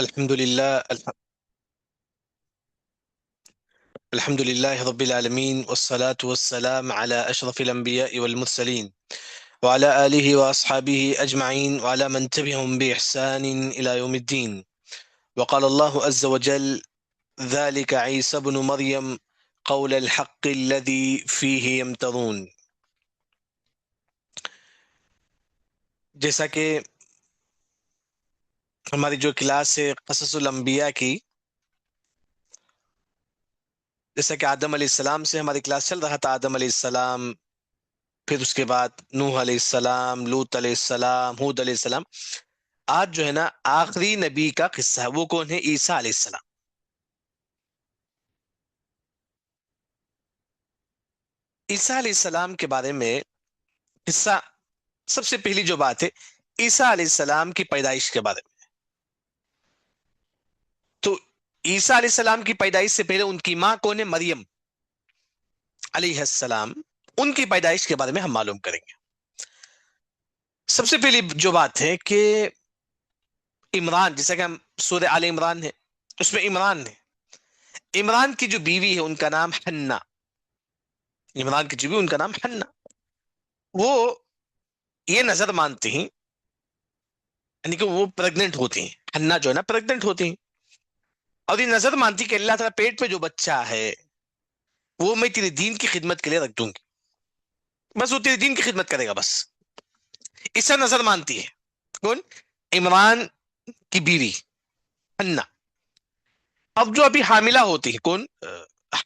الحمد لله الحمد لله رب العالمين والصلاة والسلام على أشرف الأنبياء والمرسلين وعلى آله وأصحابه أجمعين وعلى من تبعهم بإحسان إلى يوم الدين. وقال الله عز وجل: ذلك عيسى بن مريم قول الحق الذي فيه يمترون. جیسا کہ ہماری جو کلاس ہے قصص الانبیاء کی، جیسا کہ آدم علیہ السلام سے ہماری کلاس چل رہا تھا، آدم علیہ السلام، پھر اس کے بعد نوح علیہ السلام، لوط علیہ السلام، ہود علیہ السلام. آج جو ہے نا آخری نبی کا قصہ ہے. وہ کون ہے؟ عیسیٰ علیہ السلام. عیسیٰ علیہ السلام کے بارے میں قصہ، سب سے پہلی جو بات ہے عیسیٰ علیہ السلام کی پیدائش کے بارے میں. تو عیسیٰ علیہ السلام کی پیدائش سے پہلے ان کی ماں کون ہے؟ مریم علیہ السلام. ان کی پیدائش کے بارے میں ہم معلوم کریں گے. سب سے پہلی جو بات ہے کہ عمران، جیسا کہ ہم سورہ آل عمران ہے، اس میں عمران ہے. عمران کی جو بیوی ہے ان کا نام حنا. عمران کی جو بیوی ان کا نام حنا. وہ یہ نظر مانتی ہیں، یعنی کہ وہ پریگننٹ ہوتی ہیں. حنا جو ہے نا پریگننٹ ہوتی ہیں، اور یہ نظر مانتی کہ اللہ تعالیٰ پیٹ میں جو بچہ ہے وہ میں تیرے دین کی خدمت کے لیے رکھ دوں گی. بس وہ تیرے دین کی خدمت کرے گا، بس ایسا نظر مانتی ہے. کون؟ عمران کی بیوی حنا. اب جو ابھی حاملہ ہوتی ہے، کون؟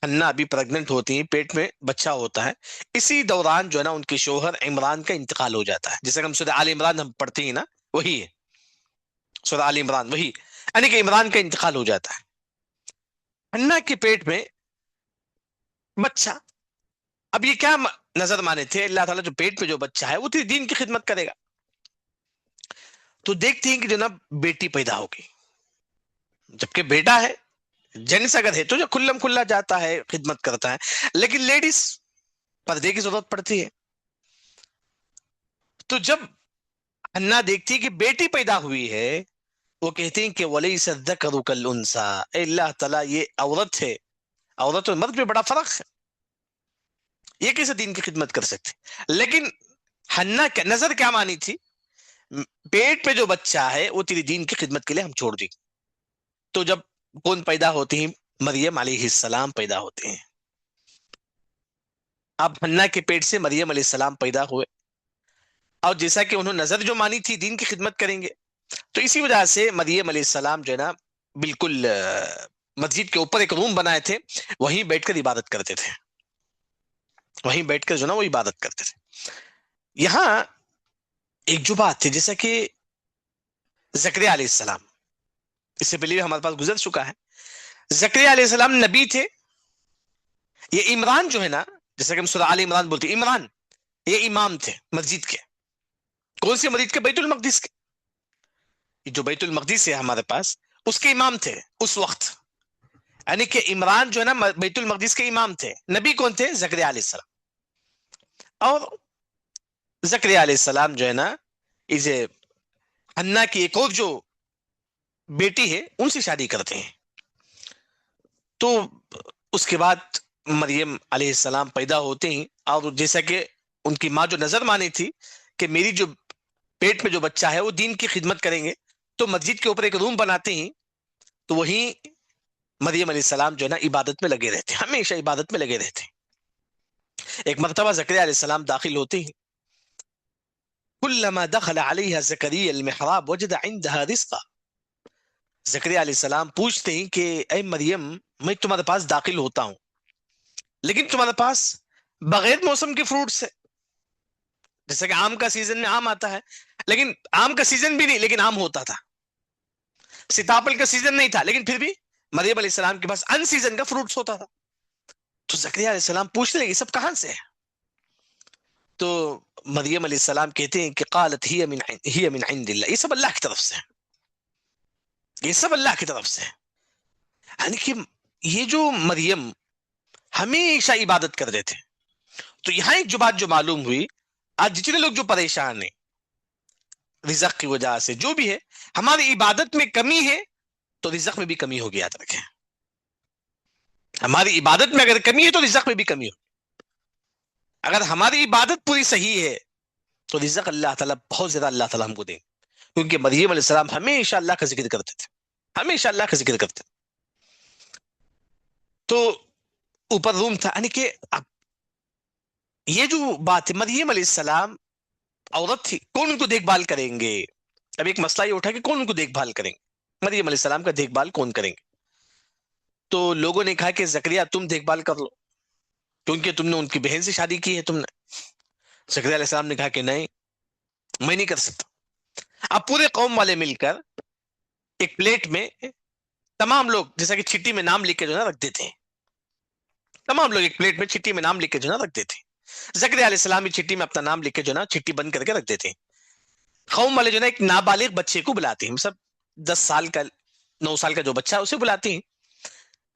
حنا ابھی پریگننٹ ہوتی ہیں، پیٹ میں بچہ ہوتا ہے. اسی دوران جو ہے نا ان کے شوہر عمران کا انتقال ہو جاتا ہے. جیسے کہ ہم سورہ آل عمران ہم پڑھتے ہیں نا، وہی ہے سورہ آل عمران، وہی یعنی کہ عمران کا انتقال ہو جاتا ہے. حنا کے پیٹ میں بچہ. اب یہ کیا نظر مانے تھے؟ اللہ تعالیٰ جو پیٹ میں جو بچہ ہے وہ تیرے دین کی خدمت کرے گا. تو دیکھتے ہیں کہ جناب بیٹی پیدا ہوگی. جبکہ بیٹا ہے، جینس اگر ہے تو جو کھلم کھلا جاتا ہے، خدمت کرتا ہے. لیکن لیڈیز پردے کی ضرورت پڑتی ہے. تو جب حنا دیکھتی ہے کہ بیٹی پیدا ہوئی ہے، وہ کہتے ہیں کہ وَلَيْسَ الذَّكَرُ كَالْأُنثَىٰ، اے اللہ تعالیٰ یہ عورت ہے، عورت اور مرد میں بڑا فرق ہے، یہ کیسے دین کی خدمت کر سکتے؟ لیکن حنا کا نظر کیا مانی تھی؟ پیٹ پہ جو بچہ ہے وہ تیری دین کی خدمت کے لیے ہم چھوڑ دیں. تو جب کون پیدا ہوتی ہیں؟ مریم علیہ السلام پیدا ہوتے ہیں. اب حنا کے پیٹ سے مریم علیہ السلام پیدا ہوئے، اور جیسا کہ انہوں نظر جو مانی تھی دین کی خدمت کریں گے، تو اسی وجہ سے مریم علیہ السلام جو ہے نا بالکل مسجد کے اوپر ایک روم بنائے تھے، وہیں بیٹھ کر عبادت کرتے تھے. وہیں بیٹھ کر جو نا وہ عبادت کرتے تھے. یہاں ایک جو بات تھی، جیسا کہ زکریا علیہ السلام، اس سے پہلے ہمارے پاس گزر چکا ہے. زکریا علیہ السلام نبی تھے. یہ عمران جو ہے نا، جیسا کہ ہم سورہ آل عمران بولتے ہیں، عمران یہ امام تھے مسجد کے. کون سی مسجد کے؟ بیت المقدس کے. جو بیت المقدس ہے ہمارے پاس، اس کے امام تھے اس وقت. یعنی کہ عمران جو ہے نا بیت المقدس کے امام تھے. نبی کون تھے؟ زکریا علیہ السلام. اور زکریا علیہ السلام جو ہے نا اسے حنا کی ایک اور جو بیٹی ہے ان سے شادی کرتے ہیں. تو اس کے بعد مریم علیہ السلام پیدا ہوتے ہیں، اور جیسا کہ ان کی ماں جو نظر مانی تھی کہ میری جو پیٹ میں جو بچہ ہے وہ دین کی خدمت کریں گے، تو مسجد کے اوپر ایک روم بناتے ہیں. تو وہیں مریم علیہ السلام جو ہے نا عبادت میں لگے رہتے ہیں، ہمیشہ عبادت میں لگے رہتے ہیں. ایک مرتبہ زکریا علیہ السلام داخل ہوتے ہیں. كلما دخل عليها زكريا المحراب وجد عندها رزقا. زکریا علیہ السلام پوچھتے ہیں کہ اے مریم، میں تمہارے پاس داخل ہوتا ہوں، لیکن تمہارے پاس بغیر موسم کے فروٹس ہے. جیسے کہ آم کا سیزن میں آم آتا ہے، لیکن آم کا سیزن بھی نہیں، لیکن آم ہوتا تھا. سیتاپل کا سیزن نہیں تھا، لیکن پھر بھی مریم علیہ السلام کے پاس ان سیزن کا فروٹس ہوتا تھا. تو زکریا علیہ السلام پوچھنے لگے یہ سب کہاں سے ہے؟ تو مریم علیہ السلام کہتے ہیں کہ قالت ہی من عند اللہ، یہ سب اللہ کی طرف سے ہے، یہ سب اللہ کی طرف سے ہے. یعنی کہ یہ جو مریم ہمیشہ عبادت کر رہے تھے. تو یہاں ایک جو بات جو معلوم ہوئی، آج جتنے لوگ جو پریشان ہیں رزق کی وجہ سے، جو بھی ہے، ہماری عبادت میں کمی ہے تو رزق میں بھی کمی ہوگی، یاد رکھیں. ہماری عبادت میں اگر کمی ہے تو رزق میں بھی کمی ہوگی. اگر ہماری عبادت پوری صحیح ہے تو رزق اللہ تعالیٰ بہت زیادہ اللہ تعالیٰ ہم کو دیں. کیونکہ مریم علیہ السلام ہمیشہ اللہ کا ذکر کرتے تھے، ہمیشہ اللہ کا ذکر کرتے تھے. تو اوپر روم تھا، یعنی کہ اب یہ جو بات ہے، مریم علیہ السلام عورت تھی، کون ان کو دیکھ بھال کریں گے؟ اب ایک مسئلہ یہ اٹھا کہ کون ان کو دیکھ بھال کریں گے، مریم علیہ السلام کا دیکھ بھال کون کریں گے؟ تو لوگوں نے کہا کہ زکریا تم دیکھ بھال کر لو، کیونکہ تم نے ان کی بہن سے شادی کی ہے تم نے. زکریا علیہ السلام نے کہا کہ نہیں، میں نہیں کر سکتا. اب پورے قوم والے مل کر ایک پلیٹ میں تمام لوگ، جیسا کہ چھٹی میں نام لکھ کے جو ہے نا رکھ دیتے ہیں، تمام لوگ ایک پلیٹ میں چھٹی میں نام لکھ کے جو ہے نا رکھ دیتے ہیں. زکریا علیہ السلام بھی چھٹی میں اپنا نام لکھ کے جو ہے نا چھٹی بند کر کے رکھ دیتے ہیں. قوم والے جو ہے نا ایک نابالغ بچے کو بلاتے ہیں، سب 10 سال کا 9 سال کا جو بچہ ہے اسے بلاتے ہیں،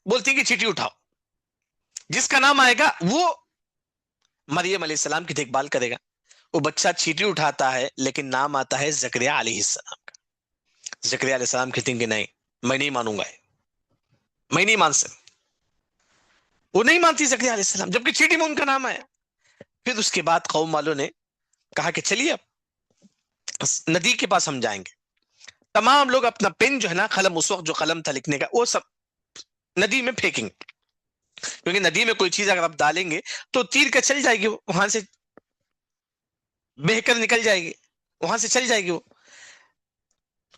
بولتے ہیں کہ چھٹی اٹھاؤ، جس کا نام آئے گا وہ مریم علیہ السلام کی دیکھ بھال کرے گا. وہ بچہ چھٹی اٹھاتا ہے لیکن نام آتا ہے زکریا علیہ السلام کا. زکریا علیہ السلام کہتے ہیں کہ نہیں، میں نہیں مانوں گا، میں نہیں مان سکتا. وہ نہیں مانتی زکریا علیہ السلام، جبکہ چھٹی میں ان کا نام آیا. پھر اس کے بعد قوم والوں نے کہا کہ چلیے اب ندی کے پاس ہم جائیں گے. تمام لوگ اپنا پین جو ہے نا، قلم اس وقت جو قلم تھا لکھنے کا، وہ سب ندی میں پھینکیں گے، کیونکہ ندی میں کوئی چیز اگر آپ ڈالیں گے تو تیر کا چل جائے گی، وہاں سے بہ کر نکل جائے گی، وہاں سے چل جائے گی وہ.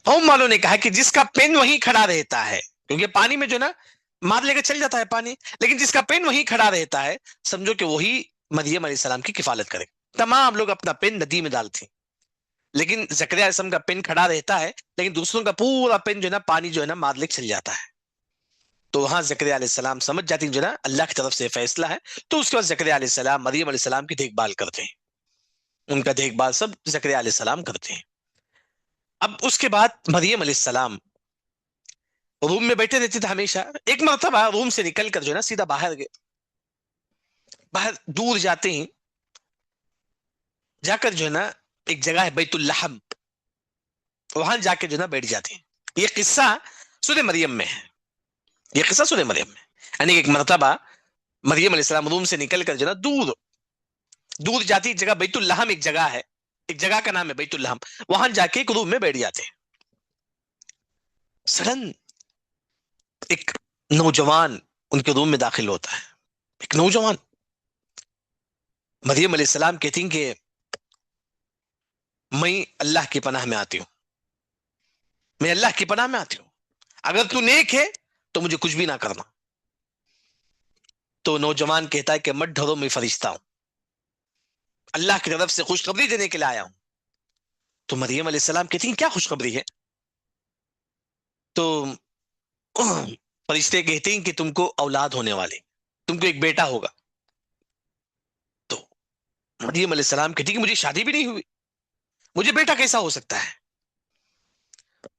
قوم والوں نے کہا کہ جس کا پین وہیں کھڑا رہتا ہے، کیونکہ پانی میں جو نا مار لے کر چل جاتا ہے پانی، لیکن جس کا پین وہیں کھڑا رہتا ہے سمجھو کہ وہی مریم علیہ السلام کی کفالت کرے. تمام لوگ اپنا پین ندی میں ڈالتے ہیں، لیکن زکریا علیہ السلام کا پین کھڑا رہتا ہے، لیکن دوسروں کا پورا پین جو ہے نا پانی جو ہے نا مار لے چل جاتا ہے. تو وہاں زکریا علیہ السلام سمجھ جاتی ہیں جو نا اللہ کی طرف سے فیصلہ ہے. تو اس کے بعد زکریا علیہ السلام مریم علیہ السلام کی دیکھ بھال کرتے ہیں، ان کا دیکھ بھال سب زکریا علیہ السلام کرتے ہیں. اب اس کے بعد مریم علیہ السلام روم میں بیٹھے رہتے تھے ہمیشہ. ایک مرتبہ روم سے نکل کر جو ہے نا سیدھا باہر گئے، باہر دور جاتے ہیں، جا کر جو ہے نا ایک جگہ ہے بیت اللحم، وہاں جا کے جو ہے نا بیٹھ جاتے ہیں. یہ قصہ سورہ مریم میں ہے، یہ قصہ سورہ مریم میں، یعنی ایک مرتبہ مریم علیہ السلام روم سے نکل کر جو ہے نا دور دور جاتی، ایک جگہ بیت اللحم ایک جگہ ہے، ایک جگہ کا نام ہے بیت اللحم، وہاں جا کے ایک روم میں بیٹھ جاتے ہیں. سڈن ایک نوجوان ان کے روم میں داخل ہوتا ہے. ایک نوجوان. مریم علیہ السلام کہتی ہیں کہ میں اللہ کی پناہ میں آتی ہوں، میں اللہ کی پناہ میں آتی ہوں، اگر تو نیک ہے تو مجھے کچھ بھی نہ کرنا. تو نوجوان کہتا ہے کہ مت ڈرو، میں فرشتہ ہوں، اللہ کی طرف سے خوشخبری دینے کے لیے آیا ہوں. تو مریم علیہ السلام کہتی ہیں کیا خوشخبری ہے؟ تو فرشتے کہتے ہیں کہ تم کو اولاد ہونے والے، تم کو ایک بیٹا ہوگا. تو مریم علیہ السلام کہتی ہیں کہ مجھے شادی بھی نہیں ہوئی، مجھے بیٹا کیسا ہو سکتا ہے؟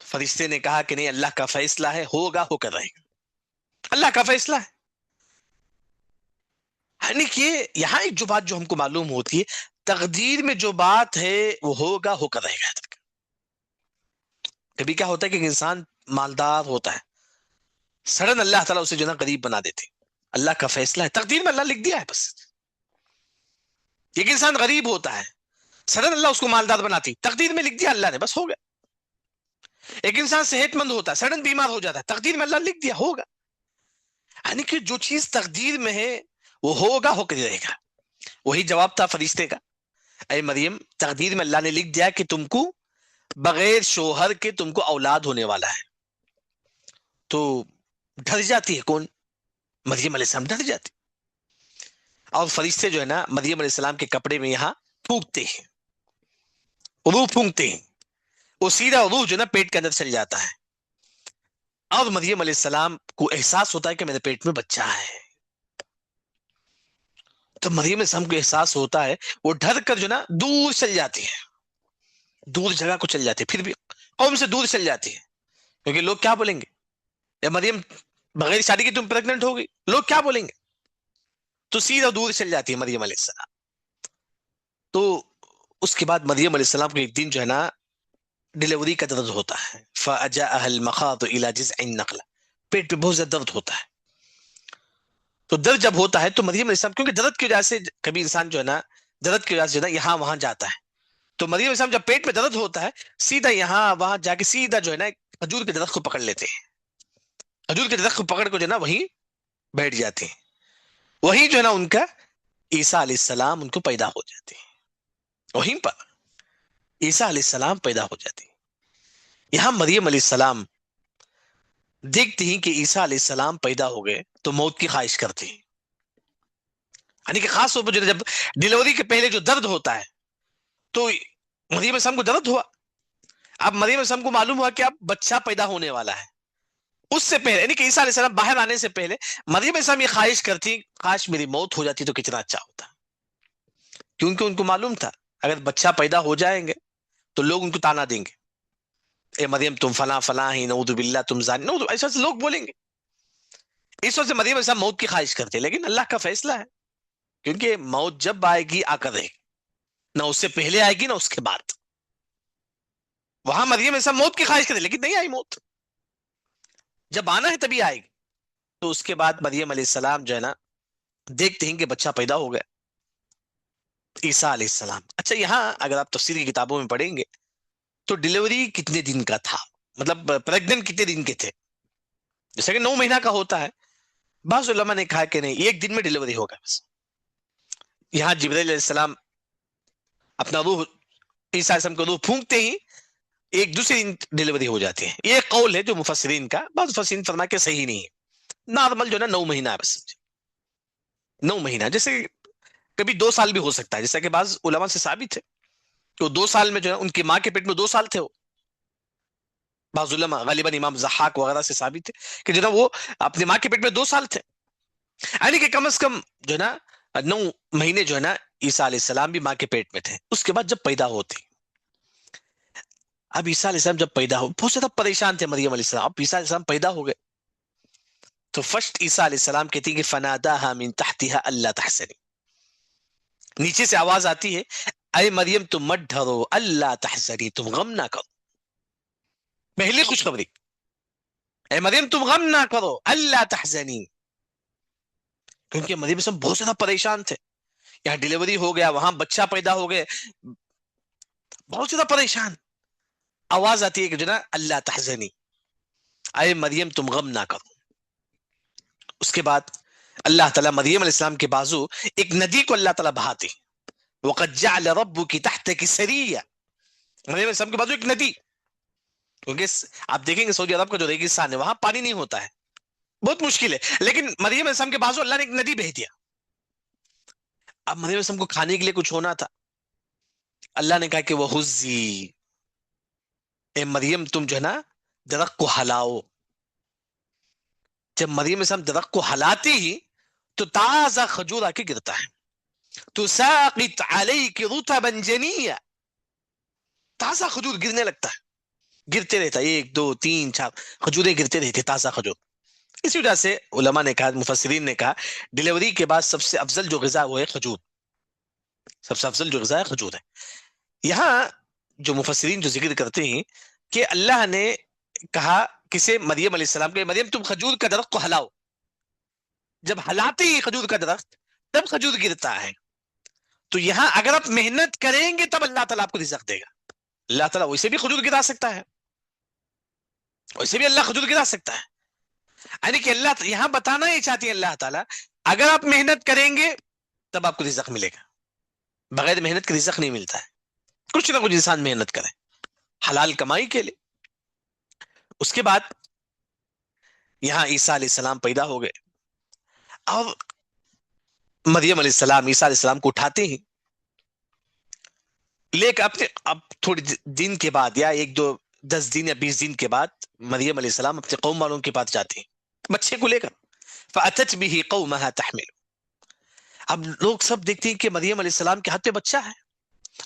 فرشتے نے کہا کہ نہیں، اللہ کا فیصلہ ہے، ہوگا ہو کر رہے گا، اللہ کا فیصلہ ہے. یعنی کہ یہاں ایک جو بات جو ہم کو معلوم ہوتی ہے، تقدیر میں جو بات ہے وہ ہوگا ہو کر رہے گا. کبھی کیا ہوتا ہے کہ ایک انسان مالدار ہوتا ہے، سڈن اللہ تعالیٰ اسے جو نا غریب بنا دیتے، اللہ کا فیصلہ ہے، تقدیر میں اللہ لکھ دیا ہے بس. ایک انسان غریب ہوتا ہے، سڈن اللہ اس کو مالدار بناتی، تقدیر میں لکھ دیا اللہ نے، بس ہو گیا. ایک انسان صحت مند ہوتا ہے، سڈن بیمار ہو جاتا ہے، تقدیر میں اللہ لکھ دیا، ہوگا. یعنی کہ جو چیز تقدیر میں ہے وہ ہوگا ہو کر رہے گا. وہی جواب تھا فرشتے کا، اے مریم تقدیر میں اللہ نے لکھ دیا کہ تم کو بغیر شوہر کے تم کو اولاد ہونے والا ہے. تو ڈر جاتی ہے کون؟ مریم علیہ السلام ڈر جاتی، اور فرشتے جو ہے نا مریم علیہ السلام کے کپڑے میں یہاں پھونکتے ہیں، روح پھونکتے ہیں، وہ سیدھا روح جو ہے نا پیٹ کے اندر چل جاتا ہے، اور مریم علیہ السلام کو احساس ہوتا ہے کہ میرے پیٹ میں بچہ ہے. تو مریم علیہ السلام کو احساس ہوتا ہے، وہ ڈر کر جو نا دور چل جاتی ہے، دور جگہ کو چل جاتی ہے، پھر بھی قوم سے دور چل جاتی ہے، کیونکہ لوگ کیا بولیں گے، یا مریم بغیر شادی کی تم پریگننٹ ہو گئی، لوگ کیا بولیں گے. تو سیدھا دور چل جاتی ہے مریم علیہ السلام. تو اس کے بعد مریم علیہ السلام کو ایک دن جو ہے نا ڈلیوری کا درد ہوتا ہے. فَأَجَاءَهَا الْمَخَاضُ إِلَى جِذْعِ النَّخْلَةِ، پیٹ پہ بہت زیادہ درد ہوتا ہے. تو درد جب ہوتا ہے تو مریم علیہ السلام، کیونکہ درد کی وجہ سے کبھی انسان جو ہے نا، درد کی وجہ سے جو ہے نا یہاں وہاں جاتا ہے. تو مریم علیہ السلام جب پیٹ میں درد ہوتا ہے، سیدھا یہاں وہاں جا کے سیدھا جو ہے نا کھجور کے درخت کو پکڑ لیتے ہیں. کھجور کے درخت کو پکڑ کو جو ہے نا وہیں بیٹھ جاتے ہیں. وہیں جو ہے نا ان کا عیسیٰ علیہ السلام ان کو پیدا ہو جاتے ہیں. وہیں پر عیسیٰ علیہ السلام پیدا ہو جاتے ہیں. یہاں مریم علیہ السلام دیکھتے ہیں کہ عیسیٰ علیہ السلام پیدا ہو گئے تو موت کی خواہش کرتے ہیں. یعنی کہ خاص طور پر جو جب ڈلیوری کے پہلے جو درد ہوتا ہے تو مریم علیہ السلام کو درد ہوا. اب مریم علیہ السلام کو معلوم ہوا کہ اب بچہ پیدا ہونے والا ہے. اس سے پہلے یعنی کہ عیسیٰ علیہ السلام باہر آنے سے پہلے مریم علیہ السلام یہ خواہش کرتی کاش میری موت ہو جاتی تو کتنا اچھا ہوتا. کیونکہ ان کو معلوم تھا اگر بچہ پیدا ہو جائیں گے تو لوگ ان کو تانا دیں گے، اے مریم تم فلاں فلاں ہی، نعوذ باللہ تم زانی، نعوذ، ایسا سے لوگ بولیں گے. اس وجہ سے مریم علیہ السلام موت کی خواہش کرتے، لیکن اللہ کا فیصلہ ہے. کیونکہ موت جب آئے گی آ کر رہے گی، نہ اس سے پہلے آئے گی نہ اس کے بعد. وہاں مریم علیہ السلام موت کی خواہش کرتے لیکن نہیں آئی موت. جب آنا ہے تبھی آئے گی. تو اس کے بعد مریم علیہ السلام جو ہے نا دیکھتے ہیں کہ بچہ پیدا ہو گیا، عیسیٰ علیہ السلام. اچھا یہاں اگر آپ تفسیر کی کتابوں میں پڑھیں گے تو ڈلیوری کتنے دن کا تھا، مطلب پریگننٹ کتنے دن کے تھے. جیسا کہ 9 مہینہ کا ہوتا ہے. بعض علماء نے کہا کہ نہیں، 1 دن میں ڈلیوری ہوگا بس. یہاں جبرائیل علیہ السلام اپنا روح عیسیٰ علیہ السلام کو روح پھونکتے ہی ایک دوسرے دن ڈلیوری ہو جاتی ہے. یہ قول ہے جو مفسرین کا، بعض مفسرین فرما کے صحیح نہیں ہے. نارمل جو ہے نا 9 مہینہ ہے بس. 9 مہینہ جیسے کبھی 2 سال بھی ہو سکتا ہے، جیسا کہ بعض علماء سے ثابت ہے تو 2 سال میں جو ہے ان کی ماں کے پیٹ میں 2 سال تھے وہ. بعض علماء غالباً امام ضحاک وغیرہ سے ثابت ہے کہ جو نا وہ اپنی ماں کے پیٹ میں 2 سال تھے. یعنی کہ کم از کم جو ہے نا 9 مہینے جو ہے نا عیسیٰ علیہ السلام بھی ماں کے پیٹ میں تھے. اس کے بعد جب پیدا ہوتے، اب عیسیٰ علیہ السلام جب پیدا ہو بہت زیادہ پریشان تھے مریم علیہ السلام. اب عیسیٰ علیہ السلام پیدا ہو گئے تو فرسٹ عیسیٰ علیہ السلام کہتے ہیں کہ فناداها من تحتها الا تحزنی، نیچے سے آواز آتی ہے اے مریم تم مت ڈرو، اللہ تحزنی تم غم نہ کرو. پہلی خوشخبری، اے مریم تم غم نہ کرو اللہ تحزنی. کیونکہ مریم سب بہت زیادہ پریشان تھے. یہاں ڈلیوری ہو گیا، وہاں بچہ پیدا ہو گئے، بہت زیادہ پریشان. آواز آتی ہے کہ جو نا اللہ تحزنی، اے مریم تم غم نہ کرو. اس کے بعد اللہ تعالیٰ مریم علیہ السلام کے بازو ایک ندی کو اللہ تعالیٰ بہاتے. وَقَدْ جَعْلَ رَبُّكِ تَحْتَكِ سَرِيًّا، مریم علیہ السلام کے بازو ایک ندی. کیونکہ آپ دیکھیں گے سعودی عرب کا جو ریگستان ہے وہاں پانی نہیں ہوتا ہے، بہت مشکل ہے، لیکن مریم علیہ السلام کے بازو اللہ نے ایک ندی بھیج دیا. اب مریم علیہ السلام کو کھانے کے لیے کچھ ہونا تھا. اللہ نے کہا کہ وہ حزی، اے مریم تم جو ہے نا درخت کو ہلاؤ. جب مریم علیہ السلام درخت کو ہلاتی ہی تو تازہ کھجور آ کے گرتا ہے. تساقط علیک رطبا جنیا، تازہ کھجور گرنے لگتا ہے، گرتے رہتا ہے 1 2 3 4 کھجوریں گرتے رہتے، تازہ کھجور. اسی وجہ سے علماء نے کہا، مفسرین نے کہا ڈلیوری کے بعد سب سے افضل جو غذا وہ ہے کھجور. سب سے افضل جو غذا ہے کھجور ہے. یہاں جو مفسرین جو ذکر کرتے ہیں کہ اللہ نے کہا کسے، مریم علیہ السلام کے، مریم تم کھجور کا درخت کو ہلاؤ. جب ہلاتے ہی کھجور کا درخت تب کھجور گرتا ہے. تو یہاں اگر آپ محنت کریں گے تب اللہ تعالیٰ آپ کو رزق دے گا. اللہ تعالیٰ ویسے بھی کھجور گرا سکتا ہے، ویسے بھی اللہ کھجور گرا سکتا ہے. یعنی کہ اللہ یہاں بتانا ہی چاہتی ہے اللہ تعالیٰ اگر آپ محنت کریں گے تب آپ کو رزق ملے گا. بغیر محنت کے رزق نہیں ملتا ہے. کچھ نہ کچھ انسان محنت کرے حلال کمائی کے لیے. اس کے بعد یہاں عیسیٰ علیہ السلام پیدا ہو گئے اور مریم علیہ السلام عیسیٰ علیہ السلام کو اٹھاتے ہیں لے کے اپنے، اب تھوڑی دن کے بعد یا 1 2 10 دن یا 20 دن کے بعد مریم علیہ السلام اپنے قوم والوں کے پاس جاتے ہیں بچے کو لے کر. فَأَتَتْ بِهِ قَوْمَهَا تَحْمِلُ، اب لوگ سب دیکھتے ہیں کہ مریم علیہ السلام کے ہاتھ پہ بچہ ہے.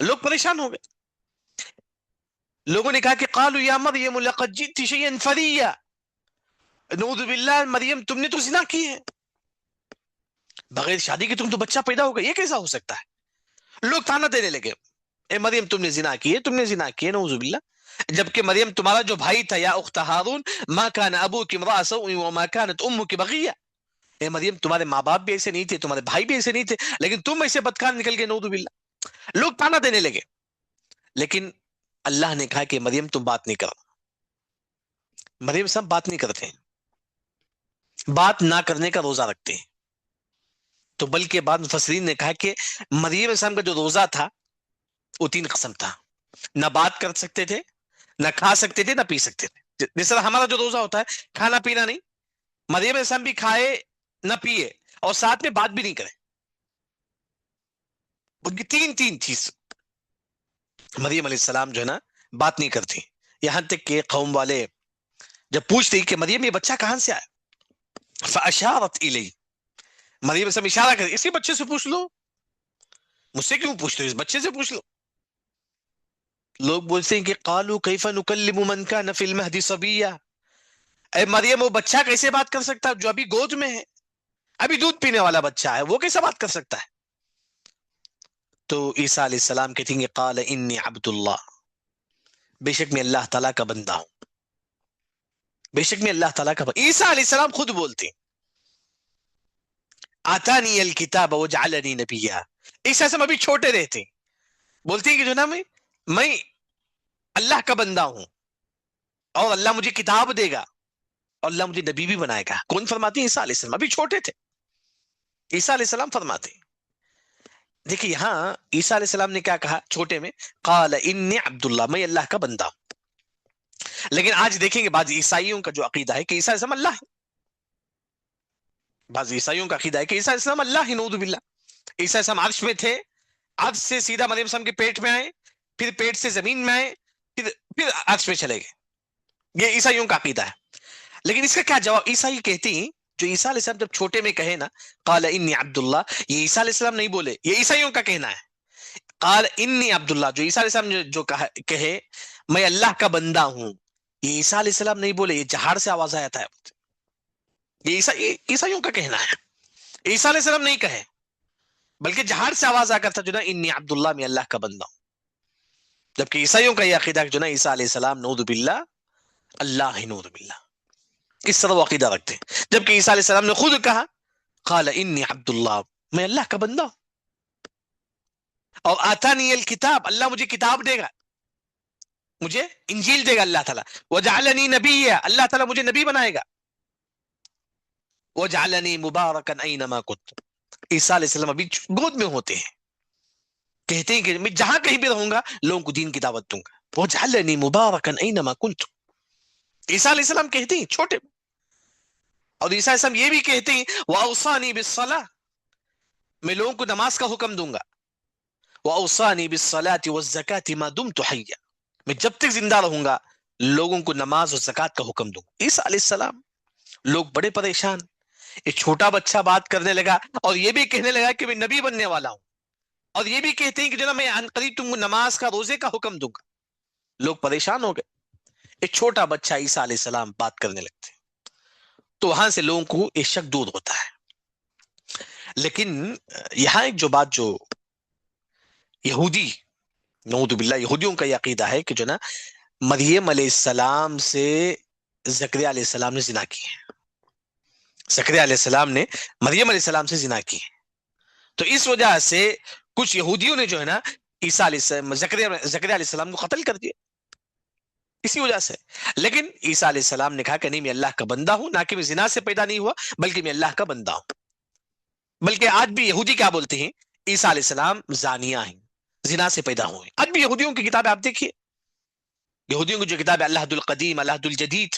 لوگ پریشان ہو گئے. لوگوں نے کہا کہ قالوا یا مریم لقد جئت شيئا فريا، نعوذ باللہ مریم تم نے تو زنا کی ہے، بغیر شادی کے تم تو بچہ پیدا ہو گیا، یہ کیسا ہو سکتا ہے. لوگ تانا دینے لگے. اے مریم تم نے زنا کی ہے، تم نے زنا کی ہے، نعوذ باللہ. جبکہ مریم تمہارا جو بھائی تھا، یا اخت ہارون ما کان ابوک امرأ سوء وما كانت امک بغیہ، اے مریم تمہارے ماں باپ بھی ایسے نہیں تھے، تمہارے بھائی بھی ایسے نہیں تھے، لیکن تم ایسے بدکار نکل گئے، نعوذ باللہ. لوگ تانا دینے لگے، لیکن اللہ نے کہا کہ مریم تم بات نہیں کرو. مریم سب بات نہیں کرتے ہیں، بات نہ کرنے کا روزہ رکھتے ہیں. تو بلکہ بعد مفسرین نے کہا کہ مریم علیہ السلام کا جو روزہ تھا وہ 3 قسم تھا. نہ بات کر سکتے تھے، نہ کھا سکتے تھے، نہ پی سکتے تھے. جس طرح ہمارا جو روزہ ہوتا ہے کھانا پینا نہیں، مریم علیہ السلام بھی کھائے نہ پیے اور ساتھ میں بات بھی نہیں کرے. ان کی تین چیز. مریم علیہ السلام جو ہے نا بات نہیں کرتی، یہاں تک کہ قوم والے جب پوچھتے کہ مریم یہ بچہ کہاں سے آیا، فاشارت الی، مریم علیہ السلام اشارہ کر اسی بچے سے پوچھ لو، مجھ سے کیوں پوچھتے ہو، اس بچے سے پوچھ لو. لوگ بولتے ہیں کہ قالوا کیف نکلم من کان فی المہد صبیا، اے مریم وہ بچہ کیسے بات کر سکتا ہے جو ابھی گود میں ہے، ابھی دودھ پینے والا بچہ ہے، وہ کیسے بات کر سکتا ہے. تو عیسیٰ علیہ السلام کہتے ہیں قال انی عبد اللہ، بے شک میں اللہ تعالیٰ کا بندہ ہوں، بے شک میں اللہ تعالیٰ کا بندہ. عیسیٰ علیہ السلام خود بولتے ہیں آتانی الکتاب وجعلنی نبیا. عیسیٰ سے ابھی چھوٹے رہتے ہیں، بولتے ہیں کہ جو نا میں اللہ کا بندہ ہوں اور اللہ مجھے کتاب دے گا اور اللہ مجھے نبی بھی بنائے گا. کون فرماتے ہیں؟ عیسیٰ علیہ السلام، ابھی چھوٹے تھے. عیسیٰ علیہ السلام فرماتے ہیں. دیکھیں یہاں عیسیٰ علیہ السلام نے کیا کہا چھوٹے میں، قال انی عبد اللہ، میں اللہ کا بندہ ہوں. لیکن آج دیکھیں گے بعض عیسائیوں کا جو عقیدہ ہے کہ عیسیٰ علیہ السلام اللہ ہے. بعض عیسائیوں کا عقیدہ ہے کہ عیسیٰ علیہ السلام اللہ ہے، نعوذ باللہ. عیسیٰ علیہ السلام عرش میں تھے، عرش سے سیدھا مریم السلام کے پیٹ میں آئے، پھر پیٹ سے زمین میں آئے، پھر عرش میں چلے گئے. یہ عیسائیوں کا عقیدہ ہے. لیکن اس کا کیا جواب؟ عیسائی کہتے ہیں جو عیسیٰ علیہ السلام جب چھوٹے میں کہے نا قال انی عبد اللہ، یہ عیسیٰ علیہ السلام نہیں بولے، یہ عیسائیوں کا کہنا ہے. قال انی عبد اللہ، جو عیسیٰ علیہ السلام جو کہے میں اللہ کا بندہ ہوں، یہ عیسیٰ علیہ السلام نہیں بولے، یہ جہار سے آواز آیا تھا. یہ عیسائیوں کا کہنا ہے. عیسیٰ علیہ السلام نہیں کہے، بلکہ جہار سے آواز آ کر تھا جو نا انی عبد اللہ، میں اللہ کا بندہ ہوں. جبکہ عیسائیوں کا یہ عقیدہ جو نا عیسیٰ علیہ السلام نعوذ باللہ اللہ ہی، نعوذ باللہ، اس طرح وہ عقیدہ رکھتے ہیں. جبکہ عیسیٰ علیہ السلام نے خود کہا قال انی عبد اللہ، میں اللہ کا بندہ ہوں، اور آتانی الکتاب، اللہ مجھے کتاب دے گا، مجھے انجیل دے گا اللہ تعالیٰ. وجعلنی نبیا، اللہ تعالیٰ مجھے نبی بنائے گا. وجعلنی مبارکا اینما کنت، عیسیٰ علیہ السلام ابھی گود میں ہوتے ہیں، کہتے ہیں کہ میں جہاں کہیں بھی رہوں گا لوگوں کو دین کی دعوت دوں گا. وجعلنی مبارکا اینما کنت، عیسیٰ علیہ السلام کہتے ہیں چھوٹے. اور عیسیٰ علیہ السلام یہ بھی کہتے ہیں واوصانی بالصلاۃ، میں لوگوں کو نماز کا حکم دوں گا. واوصانی بالصلاۃ والزکاۃ ما دمت حیا، میں جب تک زندہ رہوں گا لوگوں کو نماز اور زکات کا حکم دوں گا. عیسیٰ علیہ السلام، لوگ بڑے پریشان. ایک چھوٹا بچہ بات کرنے لگا اور یہ بھی کہنے لگا کہ میں نبی بننے والا ہوں، اور یہ بھی کہتے ہیں کہ جناب میں ان قریب تم کو نماز کا روزے کا حکم دوں گا. لوگ پریشان ہو گئے. ایک چھوٹا بچہ عیسیٰ علیہ السلام بات کرنے لگتے، تو وہاں سے لوگوں کو ایک شک دور ہوتا ہے. لیکن یہاں ایک جو بات جو یہودی، نعوذ باللہ، یہودیوں کا یہ عقیدہ ہے کہ جو نا مریم علیہ السلام سے زکریا علیہ السلام نے زنا کی ہے. زکریا علیہ السلام نے مریم علیہ السلام سے زنا کی ہے. تو اس وجہ سے کچھ یہودیوں نے جو ہے نا عیسیٰ علیہ السلام، زکریا علیہ السلام کو قتل کر دیا اسی وجہ سے. لیکن عیسیٰ علیہ السلام نے کہا کہ نہیں، میں اللہ کا بندہ ہوں، نہ کہ میں زنا سے پیدا نہیں ہوا بلکہ میں اللہ کا بندہ ہوں. بلکہ آج بھی یہودی کیا بولتے ہیں؟ عیسیٰ علیہ السلام زانیہ ہیں، زنا سے پیدا ہوئے. آج بھی یہودیوں کی کتابیں آپ دیکھیے، یہودیوں کی جو کتاب ہے العہد القدیم العہد الجدید،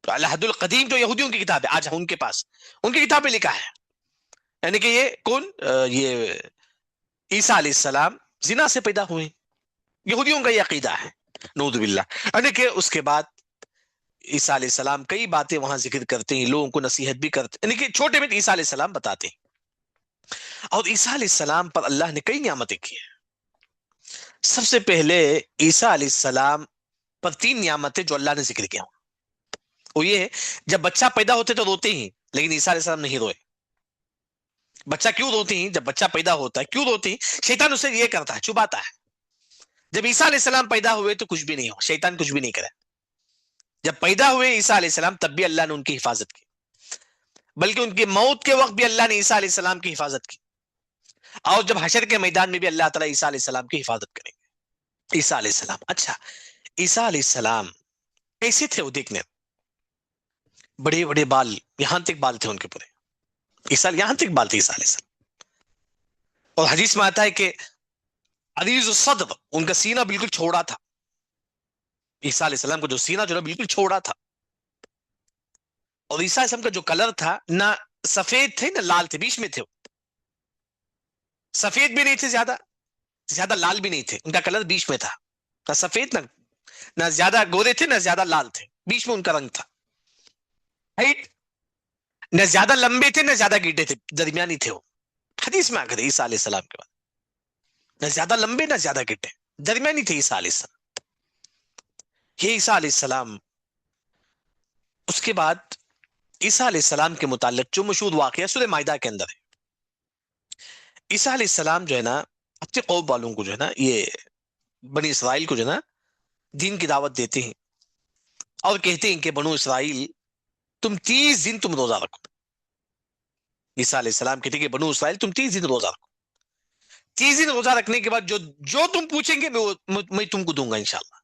تو العہد القدیم جو یہودیوں کی کتاب ہے آج ان کے پاس ان کی کتاب میں لکھا ہے، یعنی کہ یہ کون، یہ عیسیٰ علیہ السلام زنا سے پیدا ہوئے. یہودیوں کا یہ عقیدہ ہے، نعوذ باللہ. یعنی کہ اس کے بعد عیسیٰ علیہ السلام کئی باتیں وہاں ذکر کرتے ہیں، لوگوں کو نصیحت بھی کرتے ہیں، یعنی کہ چھوٹے میں عیسیٰ علیہ السلام بتاتے ہیں. اور عیسیٰ علیہ السلام پر اللہ نے کئی نعمتیں کی ہیں. سب سے پہلے عیسیٰ علیہ السلام پر 3 نعمتیں جو اللہ نے ذکر کیا، وہ یہ ہے جب بچہ پیدا ہوتے تو روتے ہی، لیکن عیسیٰ علیہ السلام نہیں روئے. بچہ کیوں روتے ہیں؟ جب بچہ پیدا ہوتا ہے کیوں روتے ہیں؟ شیطان اسے یہ کرتا ہے، چباتا ہے. جب عیسیٰ علیہ السلام پیدا ہوئے تو کچھ بھی نہیں ہو، شیطان کچھ بھی نہیں کرا. جب پیدا ہوئے عیسیٰ علیہ السلام تب بھی اللہ نے ان کی حفاظت کی، بلکہ ان کی موت کے وقت بھی اللہ نے عیسیٰ علیہ السلام کی حفاظت کی، اور جب حشر کے میدان میں بھی اللہ تعالیٰ عیسیٰ علیہ السلام کی حفاظت کریں گے. عیسیٰ علیہ السلام، اچھا عیسیٰ علیہ السلام کیسے تھے وہ دیکھنے؟ بڑے بڑے بال، یہاں تک بال تھے ان کے پورے، عیسیٰ یہاں تک بال تھے عیسیٰ علیہ السلام. اور حدیث میں آتا ہے کہ عریض الصدر، ان کا سینہ بالکل چھوڑا تھا. عیسیٰ علیہ السلام کو جو سینہ جو بالکل چھوڑا تھا. اور عیسیٰ علیہ السلام کا جو کلر تھا، نہ سفید تھے نہ لال تھے، بیچ میں تھے. سفید بھی نہیں تھے زیادہ، زیادہ لال بھی نہیں تھے، ان کا کلر بیچ میں تھا، نہ سفید نہ زیادہ گورے تھے نہ زیادہ لال تھے، بیچ میں ان کا رنگ تھا. نہ زیادہ لمبے تھے نہ زیادہ گیٹے تھے، درمیانی تھے وہ. حدیث میں آ کر عیسیٰ علیہ السلام کے بعد نہ زیادہ لمبے نہ زیادہ گیٹے، درمیانی تھے عیسیٰ علیہ السلام. یہ عیسیٰ علیہ السلام. اس کے بعد عیسیٰ علیہ السلام کے متعلق جو مشہور واقعہ سورہ مائدہ کے اندر ہے. عیسیٰ علیہ السلام جو ہے نا اپنے قوم والوں کو جو ہے نا، یہ بنی اسرائیل کو جو ہے نا دین کی دعوت دیتے ہیں اور کہتے ہیں کہ بنو اسرائیل تم 30 دن تم روزہ رکھو. عیسیٰ علیہ السلام کہتے ہیں کہ بنو اسرائیل تم 30 دن روزہ رکھو. 30 دن روزہ رکھنے کے بعد جو تم پوچھیں گے میں تم کو دوں گا انشاءاللہ.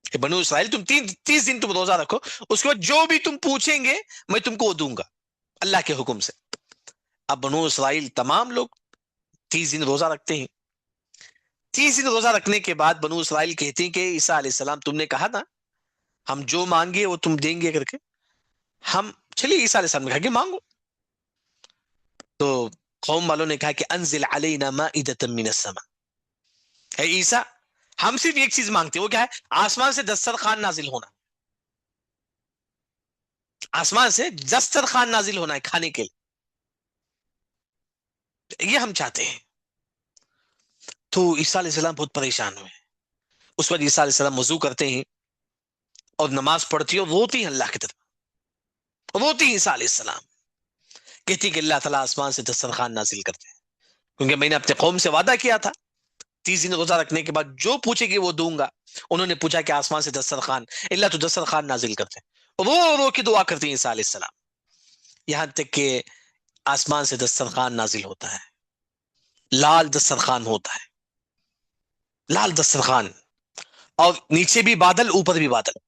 کہ بنو اسرائیل تم 30 دن تم روزہ رکھو، اس کے بعد جو بھی تم پوچھیں گے میں تم کو وہ دوں گا اللہ کے حکم سے. اب بنو اسرائیل تمام لوگ 30 دن روزہ رکھتے ہیں. 30 دن روزہ رکھنے کے بعد بنو اسرائیل کہتے ہیں کہ عیسیٰ علیہ السلام تم نے کہا نا ہم جو مانگے وہ تم دیں گے کر کے. ہم چلیے عیسیٰ علیہ السلام نے کہا کہ مانگو. تو قوم والوں نے کہا کہ انزل علینا مائدۃ من السماء. اے عیسیٰ ہم صرف ایک چیز مانگتے ہیں، وہ کیا ہے؟ آسمان سے دسترخوان نازل ہونا. آسمان سے دسترخوان نازل ہونا ہے کھانے کے لیے، یہ ہم چاہتے ہیں. تو عیسیٰ علیہ السلام بہت پریشان ہوئے. اس وقت عیسیٰ علیہ السلام وضو کرتے ہیں اور نماز پڑھتی ہے اور روتی ہیں اللہ کی طرف، روتی ہیں عیسیٰ علیہ السلام. کہتی کہ اللہ تعالیٰ آسمان سے دسترخوان نازل کرتے ہیں، کیونکہ میں نے اپنے قوم سے وعدہ کیا تھا 30 دن روزہ رکھنے کے بعد جو پوچھے گی وہ دوں گا. انہوں نے پوچھا کہ آسمان سے دسترخوان، اللہ تو دسترخوان نازل کرتے ہیں. رو رو کی دعا کرتے ہیں عیسیٰ علیہ السلام، یہاں تک کہ آسمان سے دسترخوان نازل ہوتا ہے، لال دسترخوان ہوتا ہے، لال دسترخوان، اور نیچے بھی بادل اوپر بھی بادل.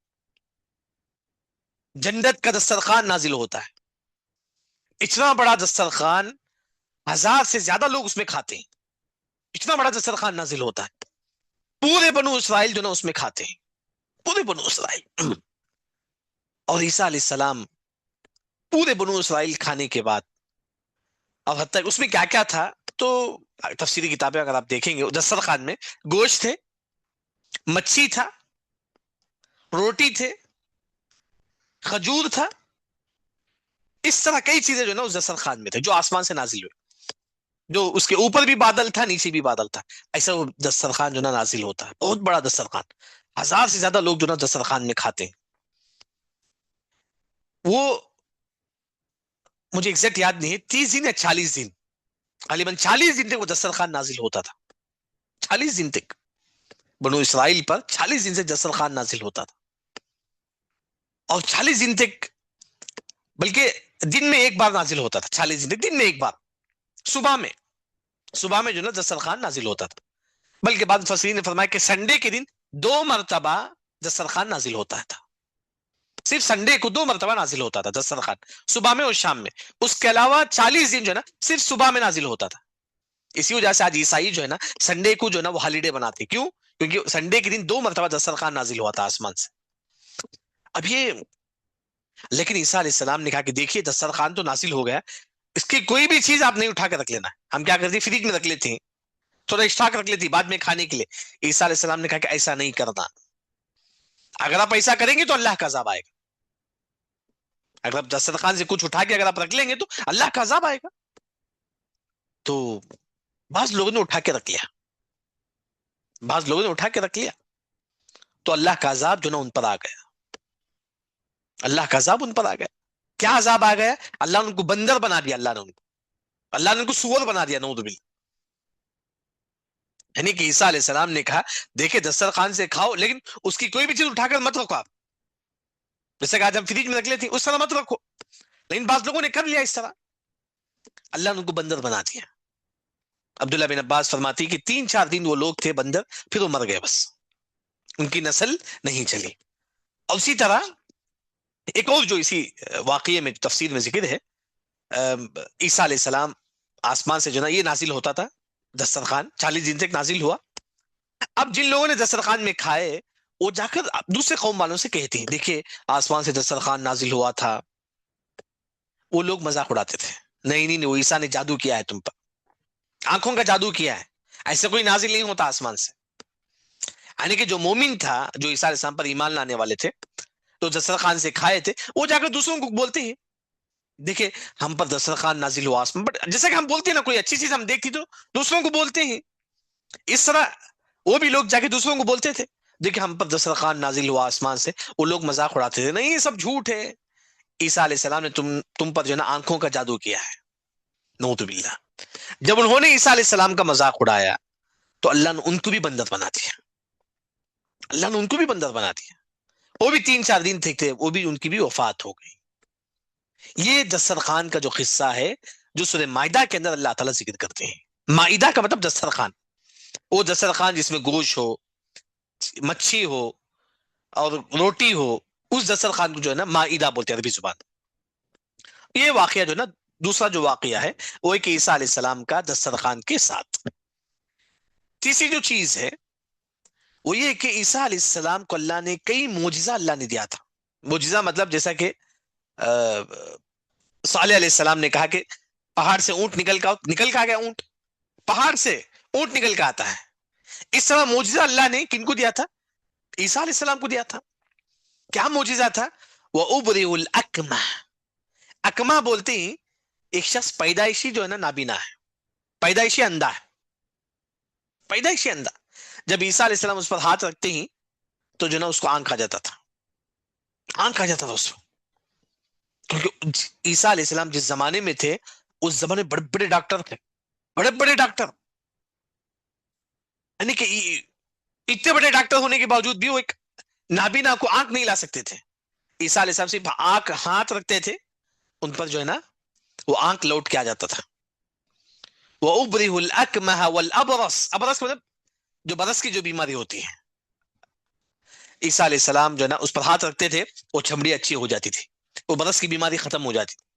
جنت کا دسترخوان نازل ہوتا ہے، اتنا بڑا دسترخوان، 1000 سے زیادہ لوگ اس میں کھاتے ہیں. اتنا بڑا دسترخوان نازل ہوتا ہے، پورے بنو اسرائیل جو نا اس میں کھاتے ہیں، پورے بنو اسرائیل. اور عیسیٰ علیہ السلام پورے بنو اسرائیل کھانے کے بعد، اور حتیٰ اس میں کیا کیا تھا تو تفسیری کتابیں اگر آپ دیکھیں گے، دسترخوان میں گوشت تھے، مچھی تھا، روٹی تھے، کھجور تھا، اس طرح کئی چیزیں جو نا اس دسترخوان میں تھے جو آسمان سے نازل ہوئے. جو اس کے اوپر بھی بادل تھا نیچے بھی بادل تھا، ایسا وہ دسترخوان جو نا نازل ہوتا ہے، بہت بڑا دسترخوان. 1000 سے زیادہ لوگ جو نا دسترخوان میں کھاتے ہیں. وہ مجھے ایگزیکٹ یاد نہیں ہے 30 دن یا 40 دن، غالباً 40 دن تک وہ دسترخوان نازل ہوتا تھا. 40 دن تک بنو اسرائیل پر 40 دن سے دسترخوان نازل ہوتا تھا. اور 40 دن تک، بلکہ دن میں ایک بار نازل ہوتا تھا. 40 دن تک دن میں ایک بار، صبح میں جو نا دسترخوان نازل ہوتا تھا. بلکہ بعض مفسرین نے فرمایا کہ سنڈے کے دن 2 مرتبہ دسترخوان نازل ہوتا تھا. صرف سنڈے کو 2 مرتبہ نازل ہوتا تھا دسترخوان، صبح میں اور شام میں. اس کے علاوہ 40 دن جو ہے نا صرف صبح میں نازل ہوتا تھا. اسی وجہ سے آج عیسائی جو ہے نا سنڈے کو جو ہے نا وہ ہالیڈے بناتے. کیوں؟ کیونکہ سنڈے کے دن 2 مرتبہ دسترخوان نازل ہوا تھا آسمان سے. اب یہ، لیکن عیسیٰ علیہ السلام نے کہا کہ دیکھیے دسترخوان تو نازل ہو گیا، اس کی کوئی بھی چیز آپ نہیں اٹھا کے رکھ لینا. ہم کیا کرتے ہیں؟ فریج میں رکھ لیتے ہیں، تھوڑا اسٹاک رکھ لیتی بعد میں کھانے کے لیے. عیسیٰ علیہ السلام نے کہا کہ ایسا نہیں کرنا. اگر آپ ایسا کریں گے تو اللہ کا عذاب آئے گا. اگر آپ دسترخوان سے کچھ اٹھا کے اگر آپ رکھ لیں گے تو اللہ کا عذاب آئے گا. تو بعض لوگوں نے اٹھا کے رکھ لیا، بعض لوگوں نے اٹھا کے رکھ لیا، تو اللہ کا عذاب جو نا ان پر آ گیا. اللہ کا عذاب ان پر آ گیا. کیا عذاب آ گیا؟ اللہ نے ان کو بندر بنا دیا، اللہ نے ان کو سور بنا دیا، نعوذ باللہ. یعنی کہ عیسیٰ علیہ السلام نے کہا دیکھیں دسترخوان سے کھاؤ لیکن اس کی کوئی بھی چیز اٹھا کر مت رکھو آپ، جیسے کہ آج ہم فریج میں رکھ لیتے ہیں اس طرح مت رکھو، لیکن بعض لوگوں نے کر لیا اس طرح، اللہ نے ان کو بندر بنا دیا۔ عبداللہ بن عباس فرماتی کہ 3 4 دن وہ لوگ تھے بندر، پھر وہ مر گئے، بس ان کی نسل نہیں چلی۔ اور اسی طرح ایک اور جو اسی واقعے میں تفسیر میں ذکر ہے، عیسیٰ علیہ السلام آسمان سے جو نا یہ نازل ہوتا تھا دسترخوان، 40 دن تک نازل ہوا۔ اب جن لوگوں نے دسترخوان میں کھائے وہ جا کر دوسرے قوم والوں سے کہتے ہیں دیکھیے آسمان سے دسترخوان نازل ہوا تھا، وہ لوگ مذاق اڑاتے تھے، نہیں نہیں نہیں، وہ عیسیٰ نے جادو کیا ہے تم پر، آنکھوں کا جادو کیا ہے، ایسے کوئی نازل نہیں ہوتا آسمان سے۔ یعنی کہ جو مومن تھا، جو عیسیٰ علیہ السلام پر ایمان لانے والے تھے، تو دسترخوان سے کھائے تھے، وہ جا کر دوسروں کو بولتے ہیں دیکھیں ہم پر دسترخوان نازل ہوا آسمان، بٹ جیسا کہ ہم بولتے ہیں نا کوئی اچھی چیز ہم دیکھتی تو دوسروں کو بولتے ہیں، اس طرح وہ بھی لوگ جا کے دوسروں کو بولتے تھے دیکھیں ہم پر دسترخوان نازل ہوا آسمان سے، وہ لوگ مذاق اڑاتے تھے، نہیں یہ سب جھوٹ ہے، عیسیٰ علیہ السلام نے تم پر جو ہے نا آنکھوں کا جادو کیا ہے، نعوذ باللہ۔ جب انہوں نے عیسیٰ علیہ السلام کا مذاق اڑایا تو اللہ نے ان کو بھی بندر بنا دیا، اللہ نے ان کو بھی بندر بنا دیا، وہ بھی 3 4 دن تھے، وہ بھی ان کی بھی وفات ہو گئی۔ یہ دسترخوان کا جو قصہ ہے جو سورہ مائدہ کے اندر اللہ تعالیٰ ذکر کرتے ہیں، مائدہ کا مطلب دسترخوان، وہ دسترخوان جس میں گوشت ہو، مچھی ہو اور روٹی ہو، اس دسترخوان کو جو ہے نا مائدہ بولتے ہیں عربی زبان۔ یہ واقعہ جو ہے نا دوسرا جو واقعہ ہے وہ ایک عیسیٰ علیہ السلام کا دسترخوان کے ساتھ۔ تیسری جو چیز ہے وہ یہ کہ عیسیٰ علیہ السلام کو اللہ نے کئی معجزہ اللہ نے دیا تھا۔ معجزہ مطلب جیسا کہ صالح علیہ السلام نے کہا کہ پہاڑ سے اونٹ نکل کا آ گیا، اونٹ پہاڑ سے اونٹ نکل کا آتا ہے، اس طرح معجزہ اللہ نے کن کو دیا تھا؟ عیسیٰ علیہ السلام کو دیا تھا۔ کیا معجزہ تھا؟ وَأُبْرِئُ الْأَكْمَحَ، اکما بولتے ہیں ایک شخص پیدائشی جو ہے نا نابینا ہے، پیدائشی اندھا ہے، پیدائشی اندھا، جب عیسیٰ علیہ السلام اس پر ہاتھ رکھتے ہیں تو جو نا اس کو آنکھ آ جاتا تھا، آنکھ آ جاتا تھا اس کو، کیونکہ عیسیٰ علیہ السلام جس زمانے میں تھے اس زمانے میں بڑے بڑے ڈاکٹر تھے، بڑے بڑے ڈاکٹر، یعنی کہ اتنے بڑے ڈاکٹر ہونے کے باوجود بھی وہ ایک نابینا کو آنکھ نہیں لا سکتے تھے۔ عیسیٰ علیہ السلام صرف آنکھ ہاتھ رکھتے تھے، ان پر جو ہے نا وہ آنکھ لوٹ کے آ جاتا تھا۔ وَأُبْرِئُ الْأَكْمَحَ وَالْأَبْرَصَ، ابرص کا مطلب جو برس کی جو بیماری ہوتی ہے، عیسیٰ علیہ السلام جو ہے نا اس پر ہاتھ رکھتے تھے، وہ چمڑی اچھی ہو جاتی تھی، وہ برس کی بیماری ختم ہو جاتی تھی۔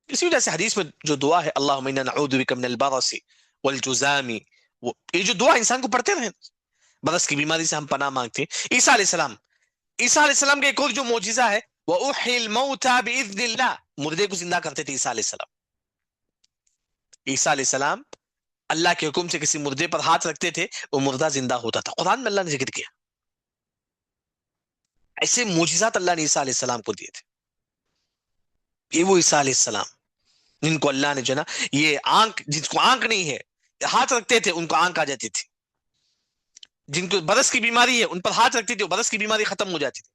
اسی وجہ سے حدیث میں جو دعا ہے اللہم انا نعوذ بک من البرص والجذام، یہ جو دعا انسان کو پڑھتے رہے، برس کی بیماری سے ہم پناہ مانگتے ہیں۔ عیسیٰ علیہ السلام، عیسیٰ علیہ السلام کا ایک اور جو معجزہ ہے وَأُحْيِي الْمَوْتَى بِإِذْنِ اللَّهِ، مردے کو زندہ کرتے تھے عیسیٰ علیہ السلام۔ عیسیٰ علیہ السلام اللہ کے حکم سے کسی مردے پر ہاتھ رکھتے تھے، وہ مردہ زندہ ہوتا تھا، قرآن میں اللہ نے ذکر کیا۔ ایسے معجزات اللہ نے عیسیٰ علیہ السلام کو دیے تھے۔ یہ وہ عیسیٰ علیہ السلام جن کو اللہ نے جو نا یہ آنکھ، جس کو آنکھ نہیں ہے ہاتھ رکھتے تھے ان کو آنکھ آ جاتی تھی، جن کو برس کی بیماری ہے ان پر ہاتھ رکھتے تھے برس کی بیماری ختم ہو جاتی تھی،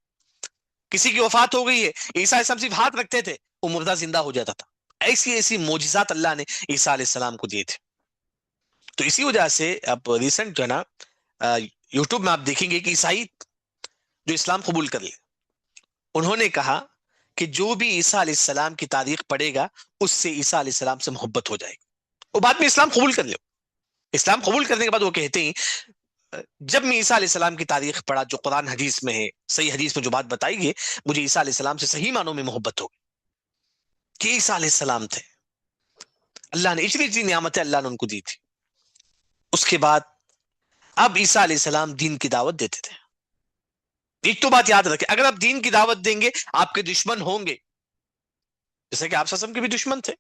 کسی کی وفات ہو گئی ہے عیسیٰ علیہ السلام صرف ہاتھ رکھتے تھے وہ مردہ زندہ ہو جاتا تھا۔ ایسی ایسی معجزات اللہ نے عیسیٰ علیہ السلام کو دیے تھے۔ تو اسی وجہ سے اب ریسنٹ جو ہے نا یوٹیوب میں آپ دیکھیں گے کہ عیسائی جو اسلام قبول کر لے، انہوں نے کہا کہ جو بھی عیسیٰ علیہ السلام کی تاریخ پڑھے گا اس سے عیسیٰ علیہ السلام سے محبت ہو جائے گی، وہ بعد میں اسلام قبول کر لے۔ اسلام قبول کرنے کے بعد وہ کہتے ہیں جب میں عیسیٰ علیہ السلام کی تاریخ پڑھا جو قرآن حدیث میں ہے، صحیح حدیث میں جو بات بتائی گئی، مجھے عیسیٰ علیہ السلام سے صحیح معنوں میں محبت ہو گئی کہ عیسیٰ علیہ السلام تھے، اللہ نے اتنی اتنی نعمتیں اللہ نے ان کو دی تھی۔ اس کے بعد اب عیسیٰ علیہ السلام دین کی دعوت دیتے تھے۔ ایک تو بات یاد رکھیں، اگر آپ دین کی دعوت دیں گے آپ کے دشمن ہوں گے، جیسے کہ آپ سسم کے بھی دشمن تھے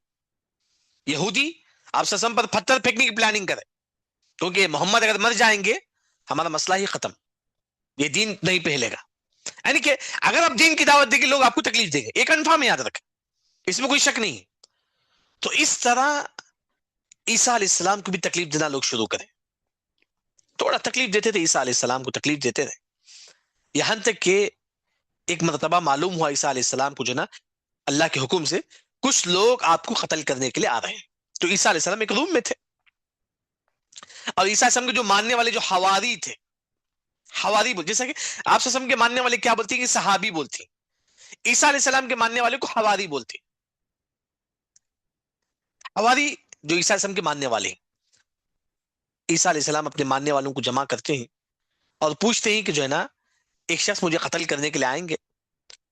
یہودی، آپ سسم پر پتھر پھینکنے کی پلاننگ کرے کیونکہ محمد اگر مر جائیں گے ہمارا مسئلہ ہی ختم، یہ دین نہیں پہلے گا۔ یعنی کہ اگر آپ دین کی دعوت دیں گے لوگ آپ کو تکلیف دیں گے، ایک کنفرم یاد رکھیں، اس میں کوئی شک نہیں۔ تو اس طرح عیسیٰ علیہ السلام کو بھی تکلیف دینا لوگ شروع کریں، تھوڑا تکلیف دیتے تھے عیسیٰ علیہ السلام کو، تکلیف دیتے تھے، یہاں تک کہ ایک مرتبہ معلوم ہوا عیسیٰ علیہ السلام کو جو نا اللہ کے حکم سے کچھ لوگ آپ کو قتل کرنے کے لیے آ رہے ہیں۔ تو عیسیٰ علیہ السلام ایک روم میں تھے، اور عیسیٰ علیہ السلام کے جو ماننے والے جو حواری تھے، حواری بول، جیسا کہ آپ صلی اللہ علیہ وسلم کے ماننے والے کیا بولتی ہیں کہ صحابی بولتی ہیں، عیسیٰ علیہ السلام کے ماننے والے کو حواری بولتی ہیں۔ حواری جو عیسیٰ علیہ السلام کے ماننے والے ہیں، عیسیٰ علیہ السلام اپنے ماننے والوں کو جمع کرتے ہیں اور پوچھتے ہیں کہ جو ہے نا ایک شخص مجھے قتل کرنے کے لیے آئیں گے،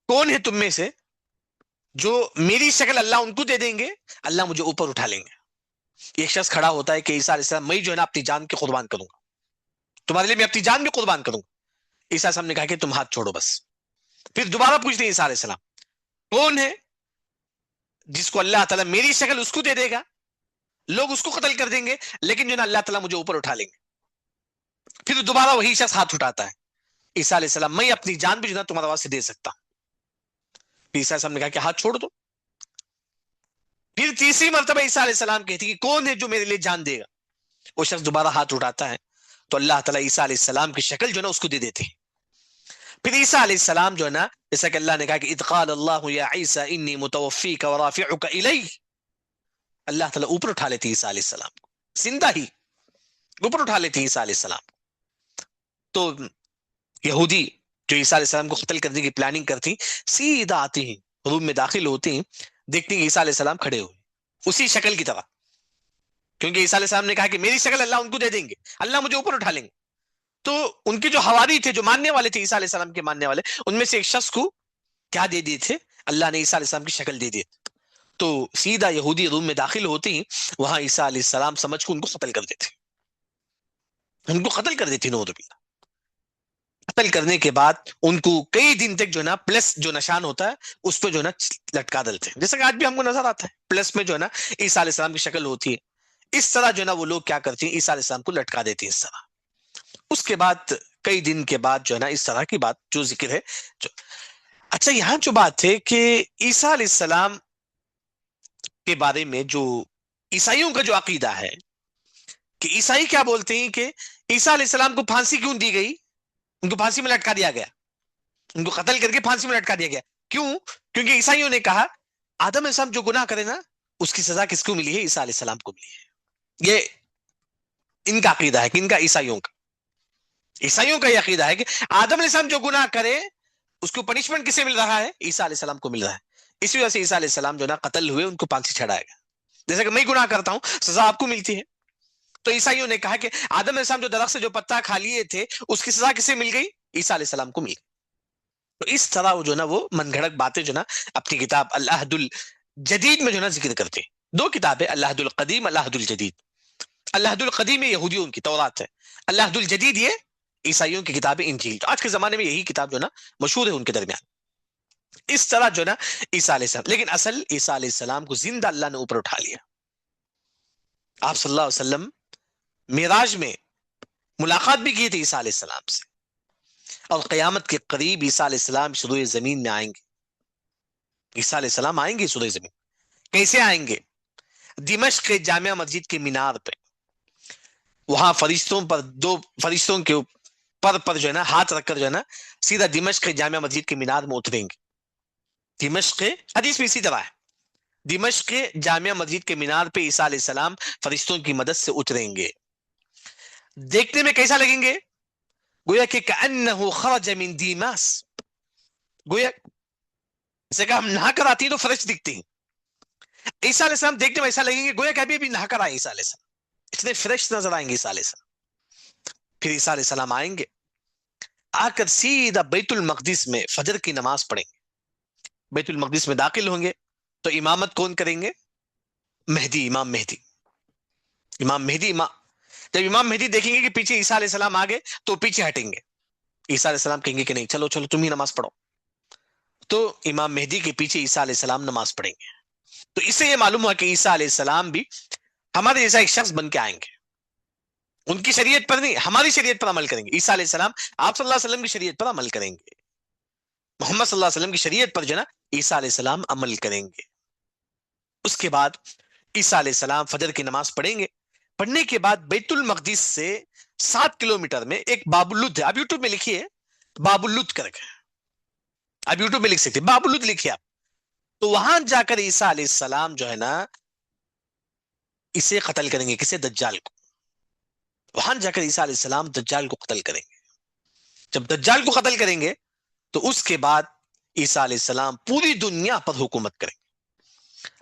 کون ہے تم میں سے جو میری شکل اللہ ان کو دے دیں گے، اللہ مجھے اوپر اٹھا لیں گے۔ ایک شخص کھڑا ہوتا ہے کہ عیسیٰ علیہ السلام میں جو ہے نا اپنی جان کے قربان کروں گا، تمہارے لیے میں اپنی جان بھی قربان کروں گا۔ عیسیٰ علیہ السلام نے کہا کہ تم ہاتھ چھوڑو بس۔ پھر دوبارہ پوچھتے ہیں عیسیٰ علیہ السلام کون ہے جس کو اللہ تعالیٰ میری شکل اس کو دے دے گا، لوگ اس کو قتل کر دیں گے لیکن جو ہے نا اللہ تعالیٰ مجھے اوپر اٹھا لیں گے۔ پھر دوبارہ وہی شخص ہاتھ اٹھاتا ہے، عیسیٰ علیہ السلام میں اپنی جان بھی جو ہے نا تمہارے واسطے دے سکتا ہوں۔ عیسیٰ علیہ السلام نے کہا کہ ہاتھ چھوڑ دو۔ پھر تیسری مرتبہ عیسیٰ علیہ السلام کہتی کہ کون ہے جو میرے لیے جان دے گا، وہ شخص دوبارہ ہاتھ اٹھاتا ہے تو اللہ تعالیٰ عیسیٰ علیہ السلام کی شکل جو ہے نا اس کو دے دیتے ہیں۔ پھر عیسیٰ علیہ السلام جو ہے نا جیسا کہ اللہ نے کہا کہ اذ قال اللہ یا عیسیٰ انی متوفیک ورافعک الی، اللہ تعالیٰ اوپر اٹھا لیتے عیسیٰ علیہ السلام کو، زندہ ہی اوپر اٹھا لیتے عیسیٰ علیہ السلام کو۔ تو یہودی جو عیسیٰ علیہ السلام کو قتل کرنے کی پلاننگ کرتی سیدھا آتی ہیں، روم میں داخل ہوتی ہیں، دیکھتی ہیں عیسیٰ علیہ السلام کھڑے ہوئے اسی شکل کی طرح، کیونکہ عیسیٰ علیہ السلام نے کہا کہ میری شکل اللہ ان کو دے دیں گے، اللہ مجھے اوپر اٹھا لیں گے۔ تو ان کے جو حواری تھے، جو ماننے والے تھے عیسیٰ علیہ السلام کے ماننے والے، ان میں سے ایک شخص کو کیا دے دیے تھے، اللہ نے عیسیٰ علیہ السلام کی شکل دے دی۔ تو سیدھا یہودی روم میں داخل ہوتے ہیں، وہاں عیسیٰ علیہ السلام سمجھ کو ان کو قتل کر دیتے، ان کو قتل کر دیتی نعوذ باللہ۔ قتل کرنے کے بعد ان کو کئی دن تک جو ہے نا پلس جو نشان ہوتا ہے اس پہ جو ہے نا لٹکا ڈلتے ہیں، جیسا کہ آج بھی ہم کو نظر آتا ہے پلس میں جو ہے نا عیسیٰ علیہ السلام کی شکل ہوتی ہے، اس طرح جو ہے نا وہ لوگ کیا کرتے ہیں عیسیٰ علیہ السلام کو لٹکا دیتے ہیں اس طرح۔ اس کے بعد کئی دن کے بعد جو ہے نا اس طرح کی بات جو ذکر ہے جو اچھا یہاں جو بات ہے کہ عیسیٰ علیہ السلام کے بارے میں جو عیسائیوں کا جو عقیدہ ہے کہ عیسائی کیا بولتے ہیں کہ عیسیٰ علیہ السلام کو پھانسی کیوں دی گئی، ان کو پھانسی میں لٹکا دیا گیا، ان کو قتل کر کے پھانسی میں لٹکا دیا گیا، کیوں؟ کیونکہ عیسائیوں نے کہا آدم علیہ السلام جو گناہ کرے نا اس کی سزا کس کو ملی ہے، عیسیٰ علیہ السلام کو ملی ہے۔ یہ ان کا عقیدہ ہے کہ ان کا عیسائیوں کا یہ عقیدہ ہے کہ آدم علیہ السلام جو گناہ کرے اس کو پنشمنٹ کسے مل رہا ہے، عیسیٰ علیہ السلام کو مل رہا ہے۔ اسی وجہ سے عیسیٰ علیہ السلام جو نا قتل ہوئے ان کو پھانسی چڑھایا گیا، جیسا کہ میں گناہ کرتا ہوں سزا آپ کو ملتی ہے۔ تو عیسائیوں نے کہا کہ آدم علیہ السلام جو درخت سے جو پتا کھا لیے تھے اس کی سزا کسے مل گئی، عیسیٰ علیہ السلام کو مل گئی۔ تو اس طرح وہ جو نا وہ من گھڑت باتیں جو نا اپنی کتاب العہد الجدید میں جو نا ذکر کرتے ہیں۔ دو کتابیں العہد القدیم العہد الجدید۔ العہد القدیم یہودیوں کی تورات ہے، العہد الجدید یہ عیسائیوں کی کتاب انجیل۔ آج کے زمانے میں یہی کتاب جو نا مشہور ہے ان کے درمیان۔ اس طرح جو نا عیسیٰ علیہ السلام، لیکن اصل عیسیٰ علیہ السلام کو زندہ اللہ نے اوپر اٹھا لیا۔ آپ صلی اللہ علیہ وسلم معراج میں ملاقات بھی کی تھی عیسیٰ علیہ السلام سے، اور قیامت کے قریب عیسیٰ علیہ السلام سروئے زمین میں آئیں گے۔ عیسیٰ علیہ السلام آئیں گے سروئے زمین، کیسے آئیں گے؟ دمشق کے جامع مسجد کے مینار پہ، وہاں فرشتوں پر دو فرشتوں کے پر جو ہے نا ہاتھ رکھ کر جو ہے نا سیدھا دمشق کے جامع مسجد کے مینار میں اتریں گے۔ دمشق کے حدیث میں اسی طرح ہے، دمشق کے جامع مسجد کے مینار پہ عیسیٰ علیہ السلام فرشتوں کی مدد سے اتریں گے۔ دیکھنے میں کیسا لگیں گے؟ گویا کہ کأنہ خرج من دیماس، گویا جیسے کہ ہم نہا کر آتی ہیں تو فرش دکھتے ہیں، عیسیٰ علیہ السلام دیکھنے میں ایسا لگیں گے گویا کہ ابھی نہا کر آئے عیسیٰ علیہ السلام، اتنے فریش نظر آئیں گے عیسیٰ علیہ السلام۔ پھر عیسیٰ علیہ السلام آئیں گے، آ کر سیدھا بیت المقدس میں فجر کی نماز پڑھیں گے، بیت المقدس میں داخل ہوں گے تو امامت کون کریں گے؟ مہدی، امام مہدی، امام مہدی جب امام مہدی دیکھیں گے کہ پیچھے عیسیٰ علیہ السلام آگے تو پیچھے ہٹیں گے، عیسیٰ علیہ السلام کہیں گے کہ نہیں چلو چلو تم ہی نماز پڑھو، تو امام مہدی کے پیچھے عیسیٰ علیہ السلام نماز پڑھیں گے۔ تو اس سے یہ معلوم ہوا کہ عیسیٰ علیہ السلام بھی ہمارے جیسا ایک شخص بن کے آئیں گے، ان کی شریعت پر نہیں ہماری شریعت پر عمل کریں گے۔ عیسیٰ علیہ السلام آپ صلی اللہ علیہ وسلم کی شریعت پر عمل کریں گے، محمد صلی اللہ علیہ وسلم کی شریعت پر جو نا عیسیٰ علیہ السلام عمل کریں گے۔ اس کے بعد عیسیٰ علیہ السلام فجر کی نماز پڑھیں گے، پڑھنے کے بعد بیت المقدس سے 7 کلومیٹر میں ایک باب اللد ہے، آپ یوٹیوب میں لکھیے باب اللد کر کے، آپ یوٹیوب میں لکھ سکتے باب اللد لکھیے آپ، تو وہاں جا کر عیسیٰ علیہ السلام جو ہے نا اسے قتل کریں گے، کسے؟ دجال کو۔ وہاں جا کر عیسیٰ علیہ السلام دجال کو قتل کریں گے. جب دجال کو قتل کریں گے تو اس کے بعد عیسیٰ علیہ السلام پوری دنیا پر حکومت کریں گے.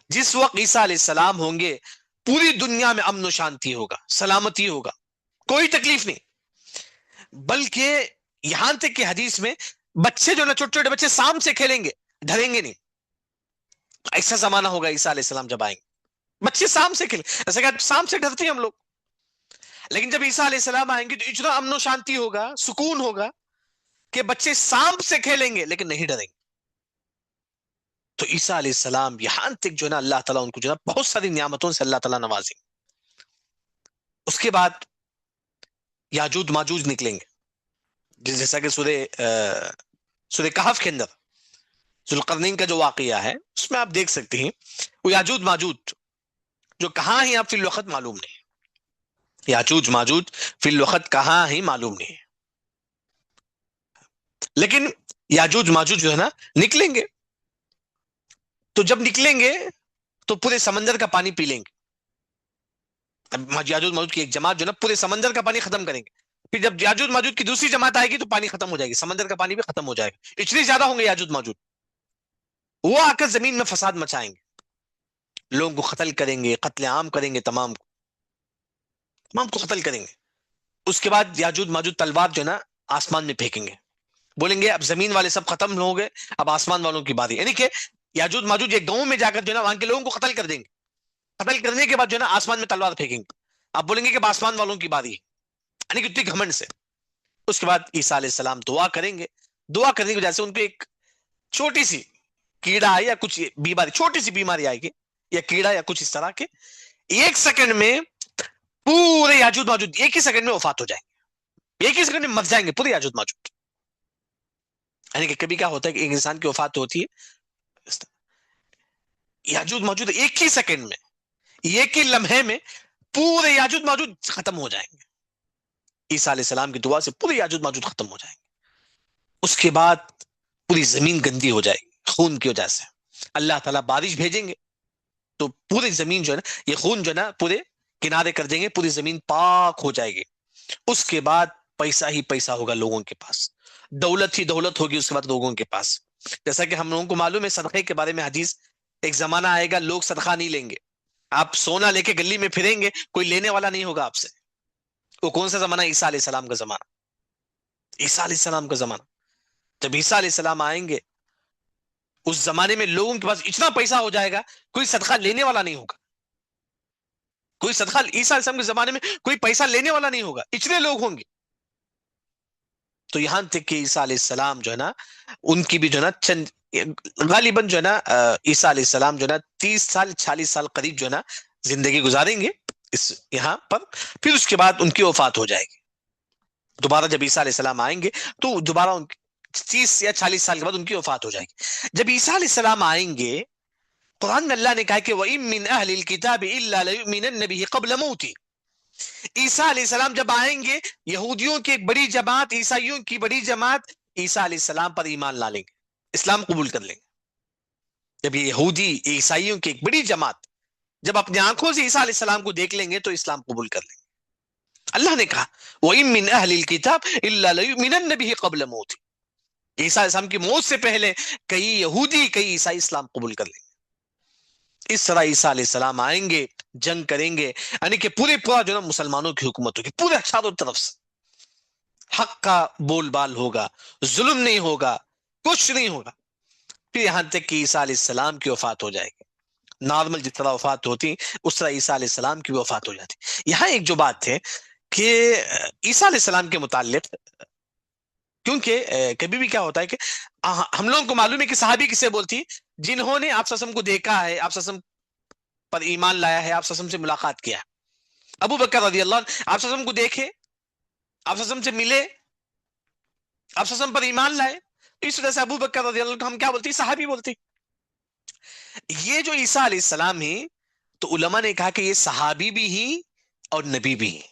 جس وقت عیسیٰ علیہ السلام ہوں گے پوری دنیا میں امن و شانتی ہوگا, سلامتی ہوگا, کوئی تکلیف نہیں. بلکہ یہاں تک کہ حدیث میں بچے جو نا, چھوٹے چھوٹے بچے سام سے کھیلیں گے, ڈریں گے نہیں. ایسا زمانہ ہوگا عیسیٰ علیہ السلام جب آئیں گے, بچے سام سے کھیلیں. ایسا کہ سام سے ڈرتے ہیں ہم لوگ, لیکن جب عیسیٰ علیہ السلام آئیں گے تو اتنا امن و شانتی ہوگا, سکون ہوگا کہ بچے سانپ سے کھیلیں گے لیکن نہیں ڈریں گے. تو عیسیٰ علیہ السلام یہاں تک جو ہے نا اللہ تعالیٰ ان کو جو ہے بہت ساری نعمتوں سے اللہ تعالیٰ نوازیں. اس کے بعد یاجوج ماجوج نکلیں گے, جیسا کہ سورہ کہف کے اندر ذوالقرنین کا جو واقعہ ہے اس میں آپ دیکھ سکتے ہیں. وہ یاجوج ماجوج جو کہاں ہیں آپ فی الوقت معلوم نہیں. یاجوج ماجوج فی الوقت کہاں ہی معلوم نہیں ہے, لیکن یاجوج ماجوج جو ہے نا نکلیں گے. تو جب نکلیں گے تو پورے سمندر کا پانی پی لیں گے. اب یاجوج ماجوج کی ایک جماعت جو ہے نا پورے سمندر کا پانی ختم کریں گے. پھر جب یاجوج ماجوج کی دوسری جماعت آئے گی تو پانی ختم ہو جائے گی, سمندر کا پانی بھی ختم ہو جائے گا. اتنے زیادہ ہوں گے یاجوج ماجوج. وہ آ کر زمین میں فساد مچائیں گے, لوگوں کو قتل کریں گے, قتل عام کریں گے, تمام کو قتل کریں گے. اس کے بعد یاجوج ماجوج تلوار جو ہے نا آسمان میں پھینکیں گے, بولیں گے اب زمین والے سب ختم ہو گئے, اب آسمان والوں کی باری. یعنی کہ یاجوج ماجوج ایک گاؤں میں جا کر جو ہے نا وہاں کے لوگوں کو قتل کر دیں گے. قتل کرنے کے بعد جو ہے نا آسمان میں تلوار پھینکیں گے, آپ بولیں گے کہ اب آسمان والوں کی باری ہے, یعنی کہ اتنی گھمنڈ سے. اس کے بعد عیسیٰ علیہ السلام دعا کریں گے. دعا کرنے کی وجہ سے ان پہ ایک چھوٹی سی کیڑا آئے یا کچھ بیماری, چھوٹی سی بیماری آئے گی یا کیڑا یا کچھ اس طرح کے, ایک سیکنڈ میں پورے یاجوج ماجوج ایک ہی سیکنڈ میں وفات ہو جائیں گے, ایک ہی سیکنڈ میں مر جائیں گے پورے یاجوج ماجوج. یعنی کہ کبھی کیا ہوتا ہے کہ ایک انسان کی وفات ہوتی ہے, یاجوج ماجوج ایک ہی سیکنڈ میں, ایک ہی لمحے میں پورے یاجوج ماجوج ختم ہو جائیں گے. عیسیٰ علیہ السلام کی دعا سے پورے یاجوج ماجوج ختم ہو جائیں گے. اس کے بعد پوری زمین گندی ہو جائے گی خون کی وجہ سے. اللہ تعالیٰ بارش بھیجیں گے تو پوری زمین جو ہے نا, یہ خون جو ہے نا پورے کنارے کر دیں گے, پوری زمین پاک ہو جائے گی. اس کے بعد پیسہ ہی پیسہ ہوگا لوگوں کے پاس, دولت ہی دولت ہوگی اس کے بعد لوگوں کے پاس. جیسا کہ ہم لوگوں کو معلوم ہے صدقے کے بارے میں حدیث, ایک زمانہ آئے گا لوگ صدقہ نہیں لیں گے. آپ سونا لے کے گلی میں پھریں گے, کوئی لینے والا نہیں ہوگا آپ سے. وہ کون سا زمانہ؟ عیسیٰ علیہ السلام کا زمانہ. عیسیٰ علیہ السلام کا زمانہ. جب عیسیٰ علیہ السلام آئیں گے اس زمانے میں لوگوں کے پاس اتنا پیسہ ہو جائے گا کوئی صدقہ لینے والا نہیں ہوگا. کوئی صدقہ عیسیٰ علیہ السلام کے زمانے میں کوئی پیسہ لینے والا نہیں ہوگا, اتنے لوگ ہوں گے. تو یہاں تک کہ عیسیٰ علیہ السلام جو ہے نا ان کی بھی جو ہے نا چند غالباً جو ہے نا عیسیٰ علیہ السلام جو ہے نا 30 سال 40 سال قریب جو ہے نا زندگی گزاریں گے اس یہاں پر. پھر اس کے بعد ان کی وفات ہو جائے گی. دوبارہ جب عیسیٰ علیہ السلام آئیں گے تو دوبارہ 30 یا 40 سال کے بعد ان کی وفات ہو جائے گی. جب عیسیٰ علیہ السلام آئیں گے, قرآن میں اللہ نے کہا کہ وَإِن مِّنْ أَهْلِ الْكِتَابِ إِلَّا لَيُؤْمِنَنَّ بِهِ قَبْلَ مَوْتِهِ. عیسیٰ علیہ السلام جب آئیں گے, یہودیوں کی ایک بڑی جماعت, عیسائیوں کی بڑی جماعت عیسیٰ علیہ السلام پر ایمان لا لیں گے, اسلام قبول کر لیں گے. جب یہ یہودی عیسائیوں کی ایک بڑی جماعت جب اپنی آنکھوں سے عیسیٰ علیہ السلام کو دیکھ لیں گے تو اسلام قبول کر لیں گے. اللہ نے کہا وَإِن مِّنْ أَهْلِ الْكِتَابِ إِلَّا لَيُؤْمِنَنَّ بِهِ قَبْلَ مَوْتِهِ. عیسیٰ علیہ السلام کی موت سے پہلے کئی یہودی کئی عیسائی اسلام قبول کر لیں گے. اس طرح عیسیٰ علیہ السلام آئیں گے, جنگ کریں گے, یعنی کہ پورا جو نا مسلمانوں کی حکومت ہوگی پورے چاروں طرف سے. حق کا بول بال ہوگا, ظلم نہیں ہوگا, کچھ نہیں ہوگا. پھر یہاں تک کہ عیسیٰ علیہ السلام کی وفات ہو جائے گی. نارمل جس طرح وفات ہوتی اس طرح عیسیٰ علیہ السلام کی وفات ہو جاتی. یہاں ایک جو بات ہے کہ عیسیٰ علیہ السلام کے متعلق, کیونکہ کبھی بھی کیا ہوتا ہے کہ ہم لوگوں کو معلوم ہے کہ صحابی کسے بولتی, جنہوں نے آپ صلی اللہ علیہ وسلم کو دیکھا ہے, آپ صلی اللہ علیہ وسلم پر ایمان لایا ہے, آپ صلی اللہ علیہ وسلم سے ملاقات کیا. ابو بکر رضی اللہ عنہ آپ صلی اللہ علیہ وسلم کو دیکھے, آپ صلی اللہ علیہ وسلم سے ملے, آپ صلی اللہ علیہ وسلم پر ایمان لائے. اس وجہ سے ابو بکر رضی اللہ عنہ کو ہم کیا بولتے ہیں؟ صحابی بولتے. یہ جو عیسیٰ علیہ السلام ہیں تو علماء نے کہا کہ یہ صحابی بھی ہی اور نبی بھی ہیں.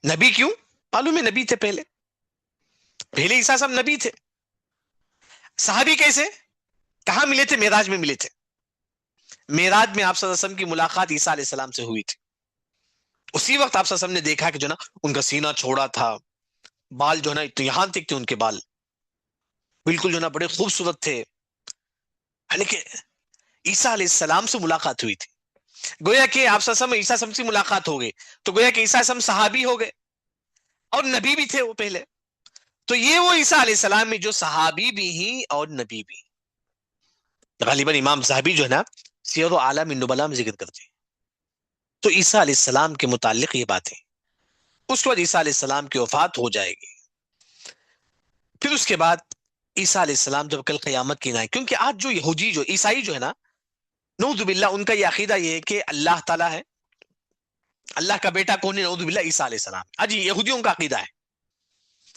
نبی کیوں؟ معلوم ہے نبی تھے پہلے عیسیٰ صاحب نبی تھے. صحابی کیسے؟ کہاں ملے تھے؟ معراج میں ملے تھے. معراج میں آپ صلی اللہ علیہ وسلم کی ملاقات عیسیٰ علیہ السلام سے ہوئی تھی. اسی وقت آپ صلی اللہ علیہ وسلم نے دیکھا کہ جو نا ان کا سینہ چھوڑا تھا، بال جو ہے نا یہاں تک تھے ان کے بال، بالکل جو نا بڑے خوبصورت تھے، یعنی کہ عیسیٰ علیہ السلام سے ملاقات ہوئی تھی. گویا کہ آپ صلی اللہ علیہ وسلم عیسیٰ علیہ السلام سے ملاقات ہو گئی، تو گویا کہ عیسیٰ علیہ السلام صحابی ہو گئے اور نبی بھی تھے وہ پہلے. تو یہ وہ عیسیٰ علیہ السلام میں جو صحابی بھی ہیں اور نبی بھی. غالباً امام صحابی جو ہے نا سیر و عالم النبلاء میں ذکر کرتے ہیں. تو عیسیٰ علیہ السلام کے متعلق یہ باتیں. اس کے بعد عیسیٰ علیہ السلام کی وفات ہو جائے گی. پھر اس کے بعد عیسیٰ علیہ السلام جب کل قیامت کی نائے، کیونکہ آج جو یہودی جو عیسائی جو ہے نا، نعوذ باللہ ان کا یہ عقیدہ یہ ہے کہ اللہ تعالیٰ ہے، اللہ کا بیٹا کون ہے؟ نعوذ باللہ عیسیٰ علیہ السلام. آج یہودیوں کا عقیدہ ہے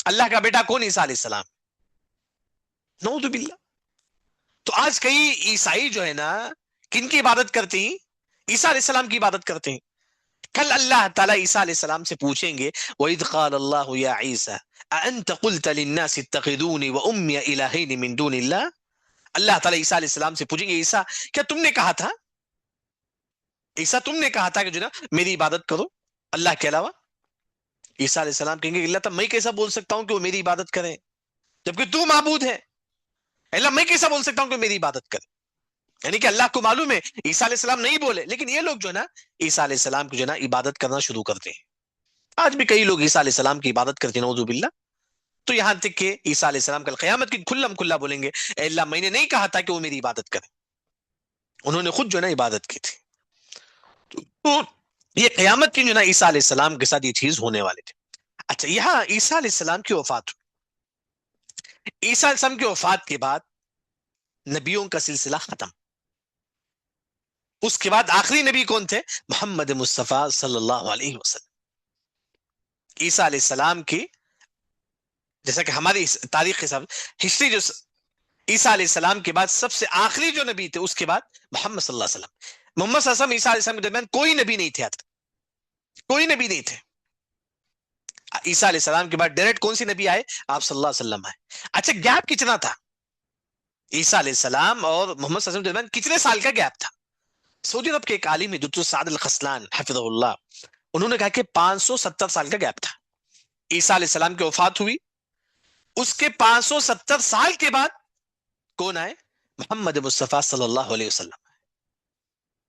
اللہ کا بیٹا کون؟ عیسیٰ علیہ السلام. نعوذ باللہ. تو آج کئی عیسائی جو ہے نا کن کی عبادت کرتے ہیں؟ عیسیٰ علیہ السلام کی عبادت کرتے ہیں. کل اللہ تعالیٰ عیسیٰ علیہ السلام سے پوچھیں گے وَإِذْ قَالَ اللَّهُ يَا عِيسَى أَأَنْتَ قُلْتَ لِلنَّاسِ اتَّخِذُونِي وَأُمِّيَ إِلَٰهَيْنِ مِن دُونِ اللَّهِ. اللہ تعالیٰ عیسیٰ علیہ السلام سے پوچھیں گے عیسیٰ کیا تم نے کہا تھا، عیسیٰ تم نے کہا تھا کہ جو نا میری عبادت کرو اللہ کے علاوہ؟ عیسیٰ علیہ السلام کہیں گے اللہ تعالیٰ میں کیسا بول سکتا ہوں کہ وہ میری عبادت کریں جبکہ تو معبود ہے؟ اللہ میں کیسا بول سکتا ہوں کہ میری عبادت کرے؟ یعنی کہ اللہ کو معلوم ہے عیسیٰ علیہ السلام نہیں بولے، لیکن یہ لوگ جو ہے نا عیسیٰ علیہ السلام کی جو ہے نا عبادت کرنا شروع کرتے ہیں. آج بھی کئی لوگ عیسیٰ علیہ السلام کی عبادت کرتے ہیں نعوذ باللہ. تو یہاں تک کہ عیسیٰ علیہ السلام کل قیامت کی کھلم کھلا بولیں گے اے اللہ میں نے نہیں کہا تھا کہ وہ میری عبادت کرے، انہوں نے خود جو ہے نا عبادت کی تھی. تو یہ قیامت کی جو ہے نا عیسیٰ علیہ السلام کے ساتھ یہ چیز ہونے والے تھے. اچھا یہاں عیسیٰ علیہ السلام کی وفات ہوئی. عیسیٰ علیہ السلام کی وفات کے بعد نبیوں کا سلسلہ ختم. اس کے بعد آخری نبی کون تھے؟ محمد مصطفیٰ صلی اللہ علیہ وسلم. عیسیٰ علیہ السلام کی جیسا کہ ہماری تاریخ کے حساب ہسٹری جو عیسیٰ علیہ السلام کے بعد سب سے آخری جو نبی تھے اس کے بعد محمد صلی اللہ علیہ وسلم. محمد صلی اللہ علیہ وسلم عیسیٰ علیہ السلام کے درمیان کوئی نبی نہیں تھے، کوئی نبی نہیں تھے. عیسیٰ علیہ السلام کے بعد ڈائریکٹ کون سی نبی آئے؟ آپ صلی اللہ علیہ وسلم آئے. اچھا گیپ کتنا تھا عیسیٰ علیہ السلام اور محمد صلی اللہ علیہ وسلم کے درمیان؟ کتنے سال کا گیپ تھا؟ سعودی عرب کے ایک عالم ہے دکتور سعد الخسلان حفظہ اللہ، انہوں نے کہا کہ 570 سال کا گیپ تھا. عیسیٰ علیہ السلام کی وفات ہوئی، اس کے 570 سال کے بعد کون آئے؟ محمد مصطفیٰ صلی اللہ علیہ وسلم.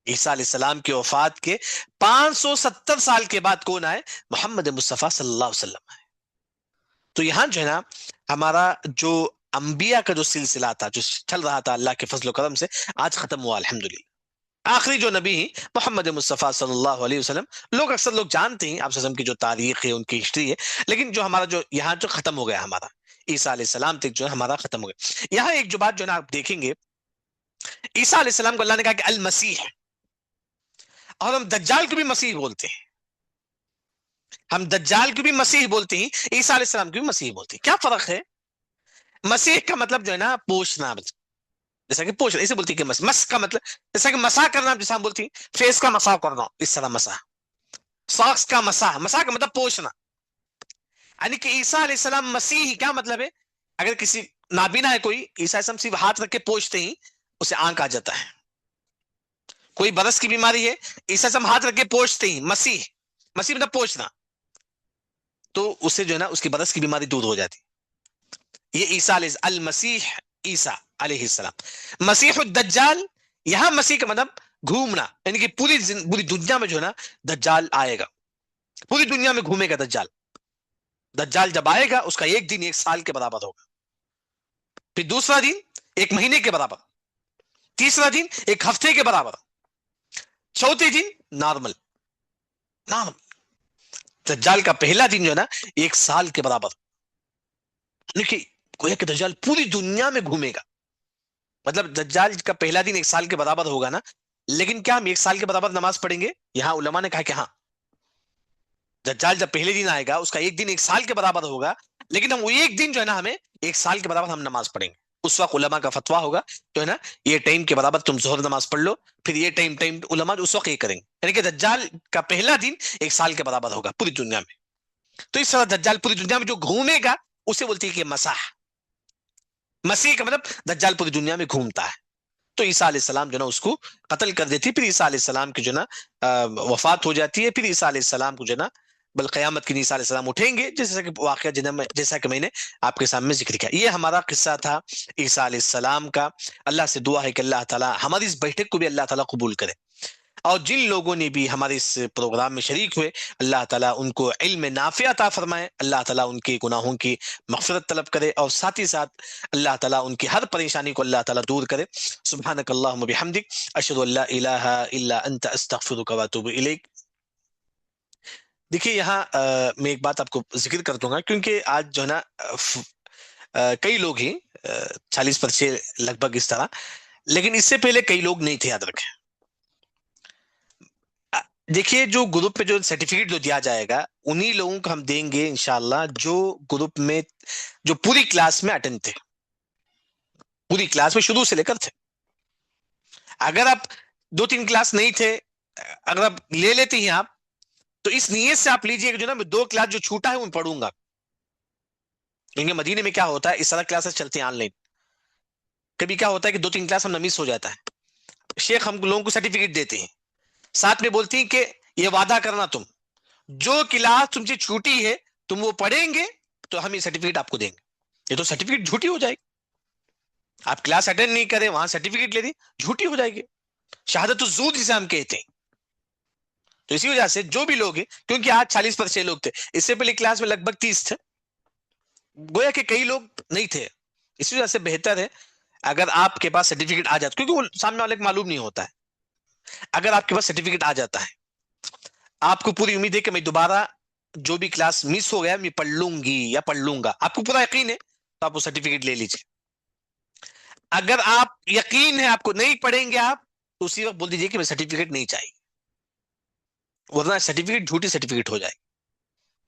عیسیٰ علیہ السلام کی وفات کے 570 سال کے بعد کون آئے؟ محمد مصطفیٰ صلی اللہ علیہ وسلم آئے. تو یہاں جو ہے نا ہمارا جو انبیاء کا جو سلسلہ تھا جو چل رہا تھا اللہ کے فضل و کرم سے آج ختم ہوا الحمدللہ. آخری جو نبی ہیں محمد مصطفیٰ صلی اللہ علیہ وسلم. لوگ اکثر لوگ جانتے ہیں آپ صلی اللہ علیہ وسلم کی جو تاریخ ہے ان کی ہسٹری ہے، لیکن جو ہمارا جو یہاں جو ختم ہو گیا ہمارا عیسیٰ علیہ السلام تک جو ہے ہمارا ختم ہو گیا. یہاں ایک جو بات جو ہے نا آپ دیکھیں گے عیسیٰ علیہ السلام کو اللہ نے کہا کہ المسیح، اور ہم دجال کو بھی مسیح بولتے ہیں، ہم دجال کو بھی مسیح بولتے ہیں، عیسیٰ علیہ السلام کو بھی مسیح بولتے ہیں. کیا فرق ہے؟ مسیح کا مطلب جو ہے نا پوچھنا، جیسا کہ پوچھنا اسے بولتی کہ مس کا مطلب جیسا کہ مسا کرنا، جیسا ہم بولتی ہیں فیس کا مسا کرنا، اس طرح مسا. ساکس کا مسا، مسا کا مطلب پوچھنا. یعنی کہ عیسیٰ علیہ السلام مسیح کیا مطلب ہے؟ اگر کسی نابینا ہے کوئی، عیسیٰ علیہ السلام صرف ہاتھ رکھ کے پوچھتے ہی اسے آنکھ آ جاتا ہے. کوئی برس کی بیماری ہے، عیسیٰ علیہ السلام ہاتھ رکھ کے پوچھتے ہی، مسیح مسیح مطلب پوچھنا، تو اسے جو ہے نا اس کی برس کی بیماری دور ہو جاتی. یہ عیسیٰ علیہ المسیح عیسیٰ علیہ السلام. مسیح الدجال، یہاں مسیح کا مطلب گھومنا، یعنی کہ پوری دنیا میں جو ہے نا دجال آئے گا، پوری دنیا میں گھومے گا دجال. دجال جب آئے گا اس کا ایک دن 1 سال کے برابر ہوگا، پھر دوسرا دن 1 مہینے کے برابر، تیسرا دن 1 ہفتے کے برابر، چوتھے دن نارمل. دجال کا پہلا دن جو ہے نا 1 سال کے برابر. گویا کہ دجال پوری دنیا میں گھومے گا. مطلب دجال کا پہلا دن 1 سال کے برابر ہوگا نا، لیکن کیا ہم 1 سال کے برابر نماز پڑھیں گے؟ یہاں علماء نے کہا کہ ہاں، دجال جب پہلے دن آئے گا اس کا ایک دن 1 سال کے برابر ہوگا، لیکن ہم وہ ایک دن جو ہے نا ہمیں 1 سال کے برابر ہم نماز پڑھیں گے. اس وقت علماء کا فتویٰ ہوگا جو ہے نا یہ ٹائم کے برابر تم ظہر نماز پڑھ لو، پھر یہ ٹائم علماء اس وقت یہ کریں گے. یعنی کہ دجال کا پہلا دن 1 سال کے برابر ہوگا پوری دنیا میں. تو اس طرح دجال پوری دنیا میں جو گھومے گا اسے بولتی ہے کہ مساح. مسیح کا مطلب دجال پوری دنیا میں گھومتا ہے. تو عیسیٰ علیہ السلام جو نا اس کو قتل کر دیتی. پھر عیسیٰ علیہ السلام کی جو نا وفات ہو جاتی ہے. پھر عیسیٰ علیہ السلام کو جو نا بل قیامت کے دن عیسیٰ علیہ السلام اٹھیں گے, جیسا کہ واقعہ جیسا کہ میں نے آپ کے سامنے ذکر کیا. یہ ہمارا قصہ تھا عیسیٰ علیہ السلام کا. اللہ سے دعا ہے کہ اللہ تعالی ہماری اس بیٹھک کو بھی اللہ تعالی قبول کرے, اور جن لوگوں نے بھی ہمارے اس پروگرام میں شریک ہوئے اللہ تعالیٰ ان کو علم نافع عطا فرمائے, اللہ تعالیٰ ان کے گناہوں کی مغفرت طلب کرے, اور ساتھ ہی ساتھ اللہ تعالیٰ ان کی ہر پریشانی کو اللہ تعالیٰ دور کرے. سبحانک اللہم بحمدک اشہد ان لا الہ الا انت استغفرک واتوب الیک. دیکھیے یہاں میں ایک بات آپ کو ذکر کر دوں گا, کیونکہ آج جو ہے نا کئی لوگ ہی 40% لگ بھگ اس طرح, لیکن اس سے پہلے کئی لوگ نہیں تھے, یاد رکھیں. دیکھیے جو گروپ میں جو سرٹیفکیٹ جو دیا جائے گا انہی لوگوں کو ہم دیں گے انشاءاللہ جو گروپ میں جو پوری کلاس میں اٹینڈ تھے, پوری کلاس میں شروع سے لے کر تھے. اگر آپ 2-3 کلاس نہیں تھے, اگر آپ لے لیتے ہیں آپ, تو اس نیت سے آپ لیجئے کہ جو نا میں 2 کلاس جو چھوٹا ہے ان پڑھوں گا. کیونکہ مدینے میں کیا ہوتا ہے, اس طرح کلاسز چلتے ہیں آن لائن. کبھی کیا ہوتا ہے کہ 2-3 کلاس ہم مس ہو جاتا ہے, شیخ ہم لوگوں کو سرٹیفکیٹ دیتے ہیں, ساتھ میں بولتی ہیں کہ یہ وعدہ کرنا تم جو کلاس تم سے چھوٹی ہے تم وہ پڑھیں گے تو ہم یہ سرٹیفکیٹ آپ کو دیں گے. یہ تو سرٹیفکیٹ جھوٹی ہو جائے گی. آپ کلاس اٹینڈ نہیں کریں, وہاں سرٹیفکیٹ لے دی, جھوٹی ہو جائے گی, شہادت الزور جسے ہم کہتے ہیں. تو اسی وجہ سے جو بھی لوگ ہیں, کیونکہ آج 40% لوگ تھے, اس سے پہلے کلاس میں لگ بھگ 30 تھے, گویا کہ کئی لوگ نہیں تھے. اسی وجہ سے بہتر ہے اگر آپ کے پاس سرٹیفکیٹ آ جاتا, کیونکہ وہ سامنے والے کو معلوم نہیں ہوتا ہے. اگر آپ کے پاس سرٹیفکیٹ آ جاتا ہے, آپ کو پوری امید ہے کہ میں دوبارہ جو بھی کلاس مس ہو گیا میں پڑھ لوں گی یا پڑھ لوں گا, آپ کو پورا یقین ہے, تو آپ وہ سرٹیفکیٹ لے لیجیے. اگر آپ یقین ہے آپ کو نہیں پڑھیں گے آپ, تو اسی وقت بول دیجیے کہ میں سرٹیفکیٹ نہیں چاہیے, ورنہ سرٹیفکیٹ جھوٹی سرٹیفکیٹ ہو جائے.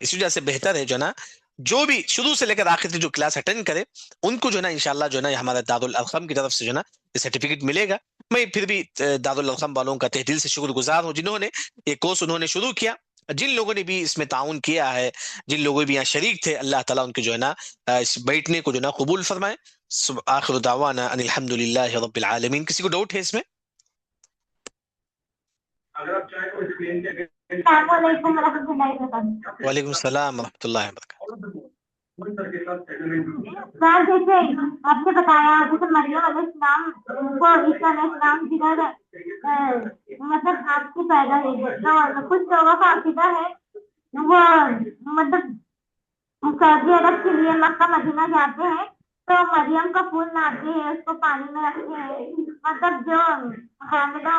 اس وجہ سے بہتر ہے جو نا جو بھی شروع سے لے کر آخر تک جو کلاس اٹینڈ کرے ان کو جو نا انشاءاللہ جو نا ہمارا دارالارقم کی طرف سے جو نا یہ سرٹیفکیٹ ملے گا. میں پھر بھی دارالارقم والوں کا تہ دل سے شکر گزار ہوں جنہوں نے یہ کورس انہوں نے شروع کیا, جن لوگوں نے بھی اس میں تعاون کیا ہے, جن لوگوں بھی یہاں شریک تھے, اللہ تعالیٰ ان کے جو ہے نا اس بیٹھنے کو جو نا قبول فرمائے. آخر دعوانا ان الحمدللہ رب العالمین. کسی کو ڈاؤٹ ہے اس میں؟ اگر آپ چاہیں تو اسکرین کے السلام علیکم ورحمۃ اللہ وبرکاتہ. وعلیکم السلام ورحمۃ اللہ وبرکاتہ. سر دیکھیے آپ نے بتایا جیسے مریم علیہ السلام کو عیسیٰ علیہ السلام جدھر مطلب آپ کی پیدا ہوئی, تو کچھ لوگوں کا عقیدہ ہے وہ مطلب سعودی عرب کے لیے مکہ مدینہ جاتے ہیں تو مریم کا پھول لاتے ہیں, اس کو پانی میں رکھتے ہیں, مطلب جو حاملہ